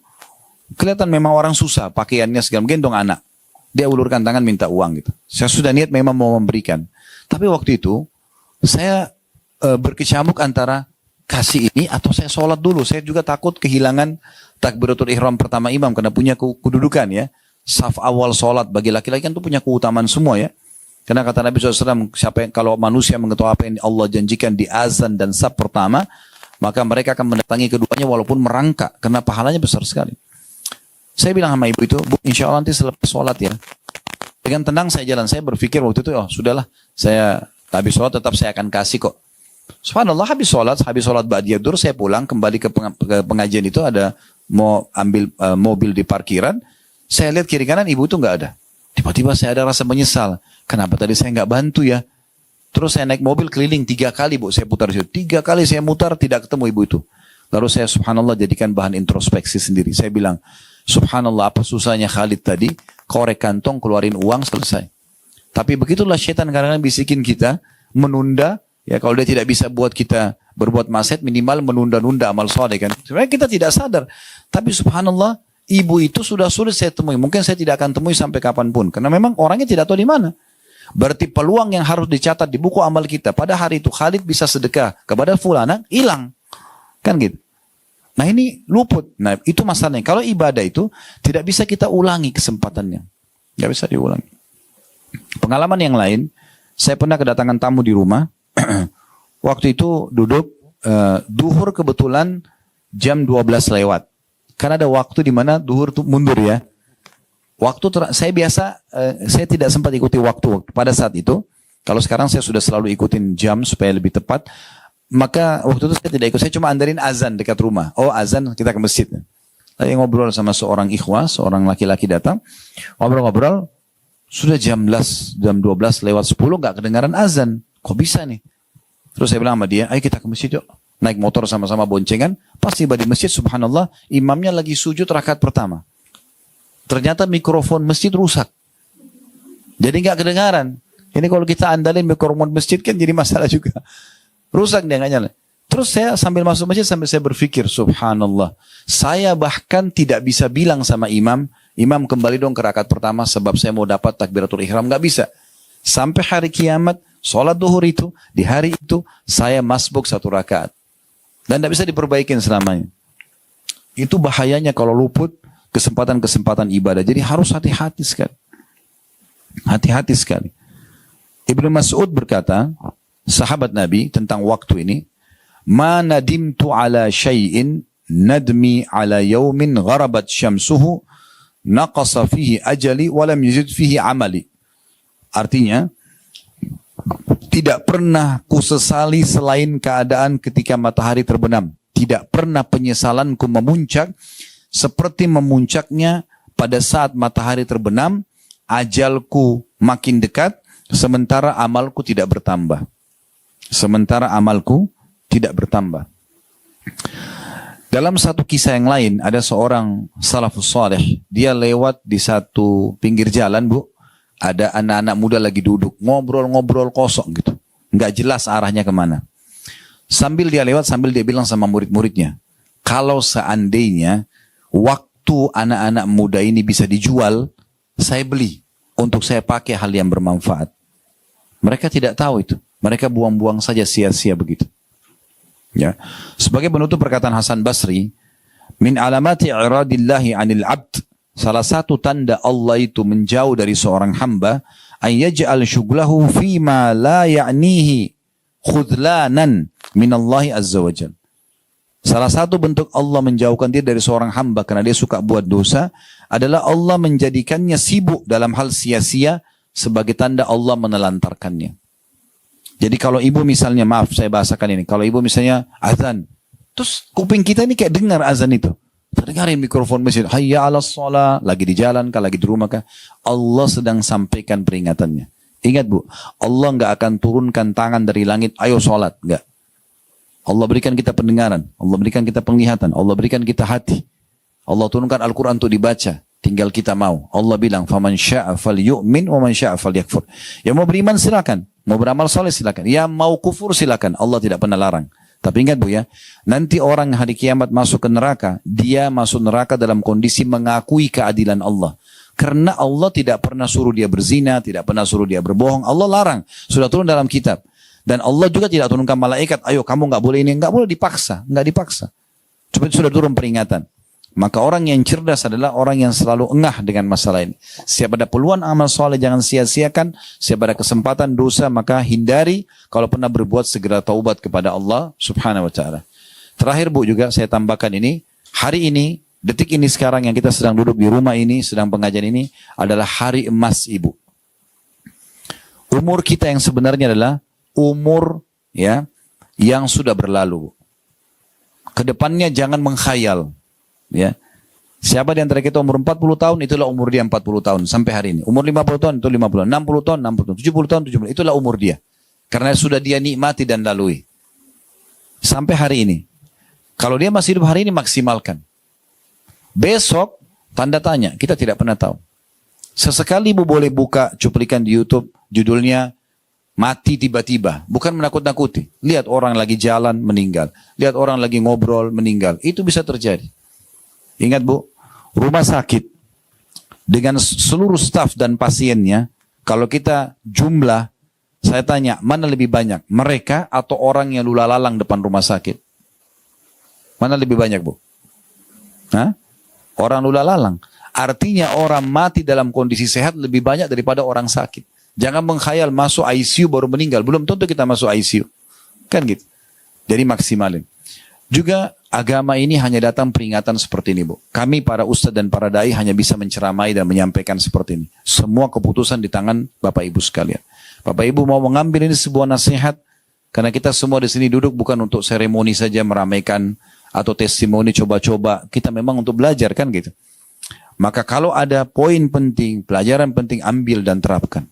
Kelihatan memang orang susah. Pakaiannya segala gendong anak. Dia ulurkan tangan minta uang gitu. Saya sudah niat memang mau memberikan. Tapi waktu itu saya berkecamuk antara kasih ini atau saya sholat dulu. Saya juga takut kehilangan takbiratul ihram pertama imam karena punya kedudukan ya. Saf awal sholat bagi laki-laki kan itu punya keutamaan semua ya. Karena kata Nabi SAW, kalau manusia mengetahui apa yang Allah janjikan di azan dan saf pertama, maka mereka akan mendatangi keduanya walaupun merangkak karena pahalanya besar sekali. Saya bilang sama ibu itu, Bu, insya Allah nanti selepas sholat ya. Dengan tenang saya jalan, saya berpikir waktu itu, oh sudahlah, saya habis sholat tetap saya akan kasih kok. Subhanallah habis sholat ba'diyah dzhur saya pulang kembali ke pengajian itu ada mau ambil mobil di parkiran. Saya lihat kiri kanan ibu itu nggak ada. Tiba-tiba saya ada rasa menyesal. Kenapa tadi saya nggak bantu ya? Terus saya naik mobil keliling 3 kali Bu, saya putar di situ. 3 kali saya mutar tidak ketemu ibu itu. Lalu saya subhanallah jadikan bahan introspeksi sendiri. Saya bilang, subhanallah apa susahnya Khalid tadi, korek kantong keluarin uang selesai. Tapi begitulah setan kadang-kadang bisikin kita, menunda, ya kalau dia tidak bisa buat kita berbuat maksiat minimal menunda-nunda amal soleh kan. Sebenarnya kita tidak sadar. Tapi subhanallah, ibu itu sudah sulit saya temui. Mungkin saya tidak akan temui sampai kapanpun. Karena memang orangnya tidak tahu di mana. Berarti peluang yang harus dicatat di buku amal kita. Pada hari itu Khalid bisa sedekah kepada fulana, hilang. Kan gitu. Nah ini luput. Nah itu masalahnya. Kalau ibadah itu tidak bisa kita ulangi kesempatannya. Tidak bisa diulangi. Pengalaman yang lain, saya pernah kedatangan tamu di rumah. Waktu itu duduk, duhur kebetulan jam 12 lewat. Karena ada waktu di mana duhur itu mundur ya. Saya biasa, saya tidak sempat ikuti waktu pada saat itu. Kalau sekarang saya sudah selalu ikutin jam supaya lebih tepat. Maka waktu itu saya tidak ikut, saya cuma andarin azan dekat rumah. Oh azan kita ke masjid. Saya ngobrol sama seorang ikhwah, seorang laki-laki datang. Ngobrol-ngobrol, sudah jam 12 lewat 10 gak kedengaran azan. Kok bisa nih? Terus saya bilang sama dia, ayo kita ke masjid yuk. Naik motor sama-sama boncengan. Pas tiba di masjid, subhanallah, imamnya lagi sujud rakaat pertama. Ternyata mikrofon masjid rusak. Jadi gak kedengaran. Ini kalau kita andalin mikrofon masjid kan jadi masalah juga. Rusak dia gak nyala. Terus saya sambil masuk masjid sambil saya berpikir, subhanallah. Saya bahkan tidak bisa bilang sama imam, imam kembali dong ke rakaat pertama sebab saya mau dapat takbiratul ihram. Gak bisa. Sampai hari kiamat, sholat duhur itu, di hari itu, saya masbuk 1 rakaat. Dan tidak bisa diperbaikin selamanya. Itu bahayanya kalau luput kesempatan-kesempatan ibadah. Jadi harus hati-hati sekali. Hati-hati sekali. Ibnu Mas'ud berkata, sahabat Nabi tentang waktu ini, ma nadimtu ala syai'in nadmi ala yawmin gharabat syamsuhu naqasa fihi ajali walam yuzid fihi amali. Artinya, tidak pernah kusesali selain keadaan ketika matahari terbenam. Tidak pernah penyesalanku memuncak seperti memuncaknya pada saat matahari terbenam, ajalku makin dekat, sementara amalku tidak bertambah. Sementara amalku tidak bertambah. Dalam satu kisah yang lain, ada seorang salafus saleh, dia lewat di satu pinggir jalan, Bu. Ada anak-anak muda lagi duduk, ngobrol-ngobrol kosong gitu. Nggak jelas arahnya kemana. Sambil dia lewat, sambil dia bilang sama murid-muridnya, kalau seandainya waktu anak-anak muda ini bisa dijual, saya beli untuk saya pakai hal yang bermanfaat. Mereka tidak tahu itu. Mereka buang-buang saja sia-sia begitu. Ya. Sebagai penutup perkataan Hasan Basri, min alamati iradillahi anil abd, salah satu tanda Allah itu menjauh dari seorang hamba, an yaj'al syughlahu fima la ya'nihi khudlanan minallahi azza wajalla. Salah satu bentuk Allah menjauhkan dia dari seorang hamba karena dia suka buat dosa adalah Allah menjadikannya sibuk dalam hal sia-sia sebagai tanda Allah menelantarkannya. Jadi kalau ibu misalnya, maaf saya bahasakan ini, kalau ibu misalnya azan, terus kuping kita ini kayak dengar azan itu. Terdengarin mikrofon masjid, hayya ala sholah, lagi di jalan kah, lagi di rumah kah, Allah sedang sampaikan peringatannya. Ingat Bu, Allah nggak akan turunkan tangan dari langit, ayo sholat, nggak. Allah berikan kita pendengaran, Allah berikan kita penglihatan, Allah berikan kita hati. Allah turunkan Al-Quran untuk dibaca, tinggal kita mau. Allah bilang, faman sya'a falyu'min wa man sya'a falyakfur. Yang mau beriman silakan, mau beramal soleh silakan, yang mau kufur silakan, Allah tidak pernah larang. Tapi ingat Bu ya, nanti orang hari kiamat masuk ke neraka, dia masuk neraka dalam kondisi mengakui keadilan Allah. Karena Allah tidak pernah suruh dia berzina, tidak pernah suruh dia berbohong, Allah larang, sudah turun dalam kitab. Dan Allah juga tidak turunkan malaikat, ayo kamu nggak boleh ini, nggak boleh dipaksa, nggak dipaksa. Cuma sudah turun peringatan. Maka orang yang cerdas adalah orang yang selalu engah dengan masalah ini. Siapa ada peluang amal soleh jangan sia-siakan. Siapa ada kesempatan dosa maka hindari. Kalau pernah berbuat segera taubat kepada Allah subhanahu wa ta'ala. Terakhir Bu juga saya tambahkan ini. Hari ini, detik ini sekarang yang kita sedang duduk di rumah ini, sedang pengajian ini adalah hari emas Ibu. Umur kita yang sebenarnya adalah umur ya yang sudah berlalu. Kedepannya jangan menghayal. Ya. Siapa di antara kita umur 40 tahun, itulah umur dia 40 tahun sampai hari ini. Umur 50 tahun, itu 50. 60 tahun, 60 tahun. 70 tahun, 70. Itulah umur dia. Karena sudah dia nikmati dan lalui. Sampai hari ini. Kalau dia masih hidup hari ini, maksimalkan. Besok, tanda tanya, kita tidak pernah tahu. Sesekali ibu boleh buka cuplikan di YouTube, judulnya mati tiba-tiba. Bukan menakut-nakuti. Lihat orang lagi jalan, meninggal. Lihat orang lagi ngobrol, meninggal. Itu bisa terjadi. Ingat Bu, rumah sakit dengan seluruh staf dan pasiennya, kalau kita jumlah, saya tanya, mana lebih banyak? Mereka atau orang yang lula-lalang depan rumah sakit? Mana lebih banyak Bu? Hah? Orang lula-lalang. Artinya orang mati dalam kondisi sehat lebih banyak daripada orang sakit. Jangan mengkhayal masuk ICU baru meninggal. Belum tentu kita masuk ICU. Kan gitu. Jadi maksimalin. Juga agama ini hanya datang peringatan seperti ini Bu. Kami para ustadz dan para dai hanya bisa menceramai dan menyampaikan seperti ini. Semua keputusan di tangan Bapak Ibu sekalian. Bapak Ibu mau mengambil ini sebuah nasihat. Karena kita semua di sini duduk bukan untuk seremoni saja meramaikan atau testimoni coba-coba. Kita memang untuk belajar kan gitu. Maka kalau ada poin penting, pelajaran penting, ambil dan terapkan.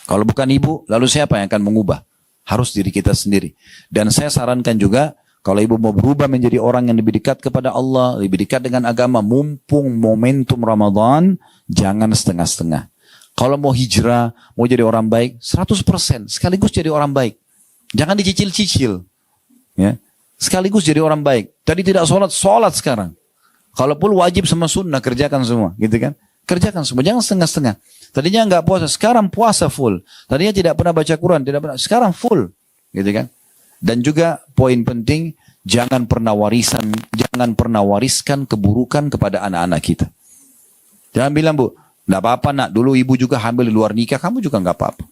Kalau bukan ibu, lalu siapa yang akan mengubah? Harus diri kita sendiri. Dan saya sarankan juga, kalau ibu mau berubah menjadi orang yang lebih dekat kepada Allah, lebih dekat dengan agama, mumpung momentum Ramadan, jangan setengah-setengah. Kalau mau hijrah, mau jadi orang baik, 100%, sekaligus jadi orang baik. Jangan dicicil-cicil. Ya. Sekaligus jadi orang baik. Tadi tidak sholat sekarang. Kalaupun wajib sama sunnah, kerjakan semua. Gitu kan? Kerjakan semua, jangan setengah-setengah. Tadinya enggak puasa, sekarang puasa full. Tadinya tidak pernah baca Quran, tidak pernah, sekarang full. Gitu kan? Dan juga poin penting, jangan pernah wariskan keburukan kepada anak-anak kita. Jangan bilang Bu, enggak apa-apa nak, dulu ibu juga hamil di luar nikah, kamu juga enggak apa-apa.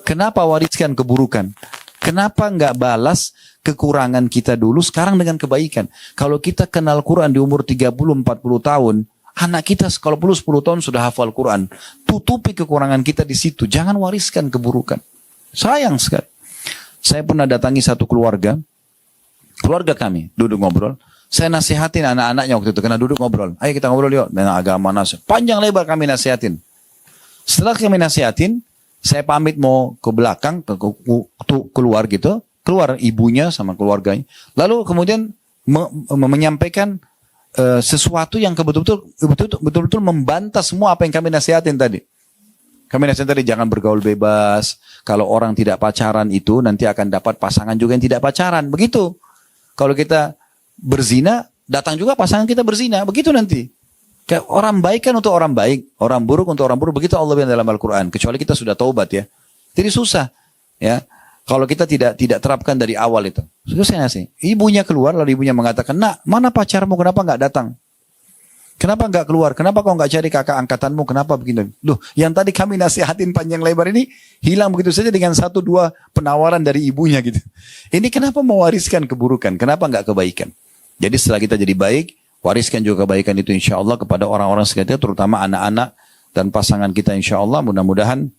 Kenapa wariskan keburukan? Kenapa enggak balas kekurangan kita dulu sekarang dengan kebaikan? Kalau kita kenal Quran di umur 30-40 tahun, anak kita kalau perlu 10 tahun sudah hafal Quran. Tutupi kekurangan kita di situ. Jangan wariskan keburukan. Sayang sekali. Saya pernah datangi satu keluarga kami, duduk ngobrol. Saya nasihatin anak-anaknya waktu itu, karena duduk ngobrol. Ayo kita ngobrol yuk, dengan agama nasihat. Panjang lebar kami nasihatin. Setelah kami nasihatin, saya pamit mau ke belakang, keluar gitu. Keluar ibunya sama keluarganya. Lalu kemudian menyampaikan sesuatu yang betul-betul membantah semua apa yang kami nasihatin tadi. Kami nasihatin tadi, jangan bergaul bebas. Kalau orang tidak pacaran itu nanti akan dapat pasangan juga yang tidak pacaran. Begitu. Kalau kita berzina, datang juga pasangan kita berzina. Begitu nanti. Kayak orang baik kan untuk orang baik, orang buruk untuk orang buruk. Begitu Allah bilang dalam Al-Quran. Kecuali kita sudah taubat ya. Jadi susah. Ya. Kalau kita tidak terapkan dari awal itu. Susah sih. Ibunya keluar, lalu ibunya mengatakan, nak, mana pacarmu, kenapa nggak datang? Kenapa nggak keluar? Kenapa kau nggak cari kakak angkatanmu? Kenapa begini? Loh, yang tadi kami nasihatin panjang lebar ini, hilang begitu saja dengan 1-2 penawaran dari ibunya gitu. Ini kenapa mewariskan keburukan? Kenapa nggak kebaikan? Jadi setelah kita jadi baik, wariskan juga kebaikan itu insya Allah kepada orang-orang sekitar, terutama anak-anak dan pasangan kita insya Allah. Mudah-mudahan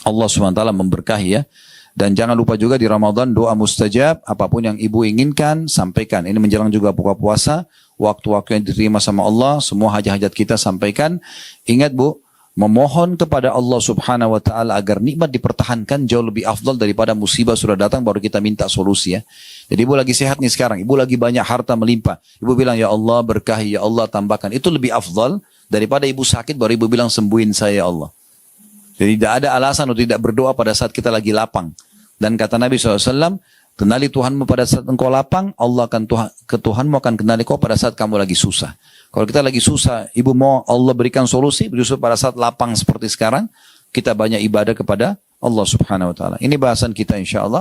Allah SWT memberkahi ya. Dan jangan lupa juga di Ramadan doa mustajab, apapun yang ibu inginkan, sampaikan. Ini menjelang juga buka puasa, waktu-waktu yang diterima sama Allah, semua hajat-hajat kita sampaikan. Ingat Bu, memohon kepada Allah Subhanahu wa Ta'ala agar nikmat dipertahankan jauh lebih afdal daripada musibah sudah datang baru kita minta solusi ya. Jadi ibu lagi sehat nih sekarang, ibu lagi banyak harta melimpah. Ibu bilang, ya Allah berkahi, ya Allah tambahkan. Itu lebih afdal daripada ibu sakit baru ibu bilang sembuhin saya ya Allah. Jadi tidak ada alasan untuk tidak berdoa pada saat kita lagi lapang. Dan kata Nabi SAW, kenali Tuhanmu pada saat engkau lapang, Allah akan Tuhanmu akan kenali kau pada saat kamu lagi susah. Kalau kita lagi susah, ibu mau Allah berikan solusi, justru pada saat lapang seperti sekarang, kita banyak ibadah kepada Allah Subhanahu Wa Taala. Ini bahasan kita insya Allah.